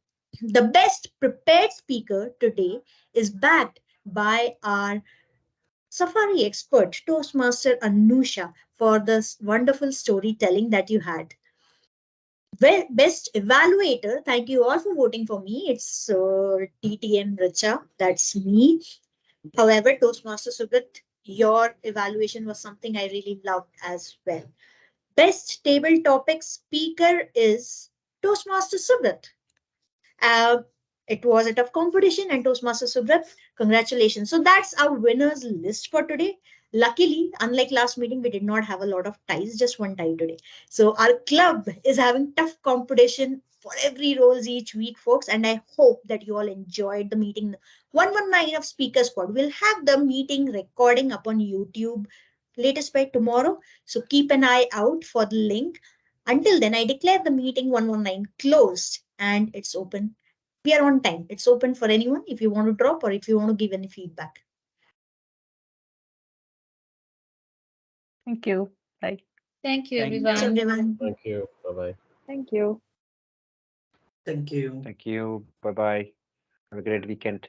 Speaker 2: The best prepared speaker today is backed by our Safari expert, Toastmaster Anusha, for this wonderful storytelling that you had. Best evaluator, thank you all for voting for me. It's TTM Richa, that's me. However, Toastmaster Subrat, your evaluation was something I really loved as well. Best table topic speaker is Toastmaster Subrat. Uh, it was a tough competition, and Toastmaster Subrat, congratulations. So that's our winners list for today. Luckily, unlike last meeting, we did not have a lot of ties, just one tie today. So our club is having tough competition for every roles each week, folks. And I hope that you all enjoyed the meeting 119 of Speaker Squad. We'll have the meeting recording up on YouTube latest by tomorrow. So keep an eye out for the link. Until then, I declare the meeting 119 closed and it's open. We are on time. It's open for anyone if you want to drop or if you want to give any feedback.
Speaker 11: Thank you. Bye.
Speaker 3: Thank you,
Speaker 7: Thank you.
Speaker 2: Thanks,
Speaker 3: everyone.
Speaker 2: everyone.
Speaker 8: Thank you. Bye-bye.
Speaker 4: Thank you.
Speaker 12: Thank you.
Speaker 5: Thank you. Bye bye. Have a great weekend.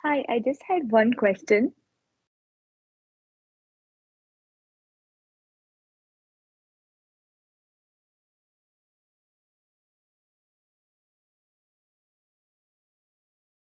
Speaker 4: Hi, I just had one question.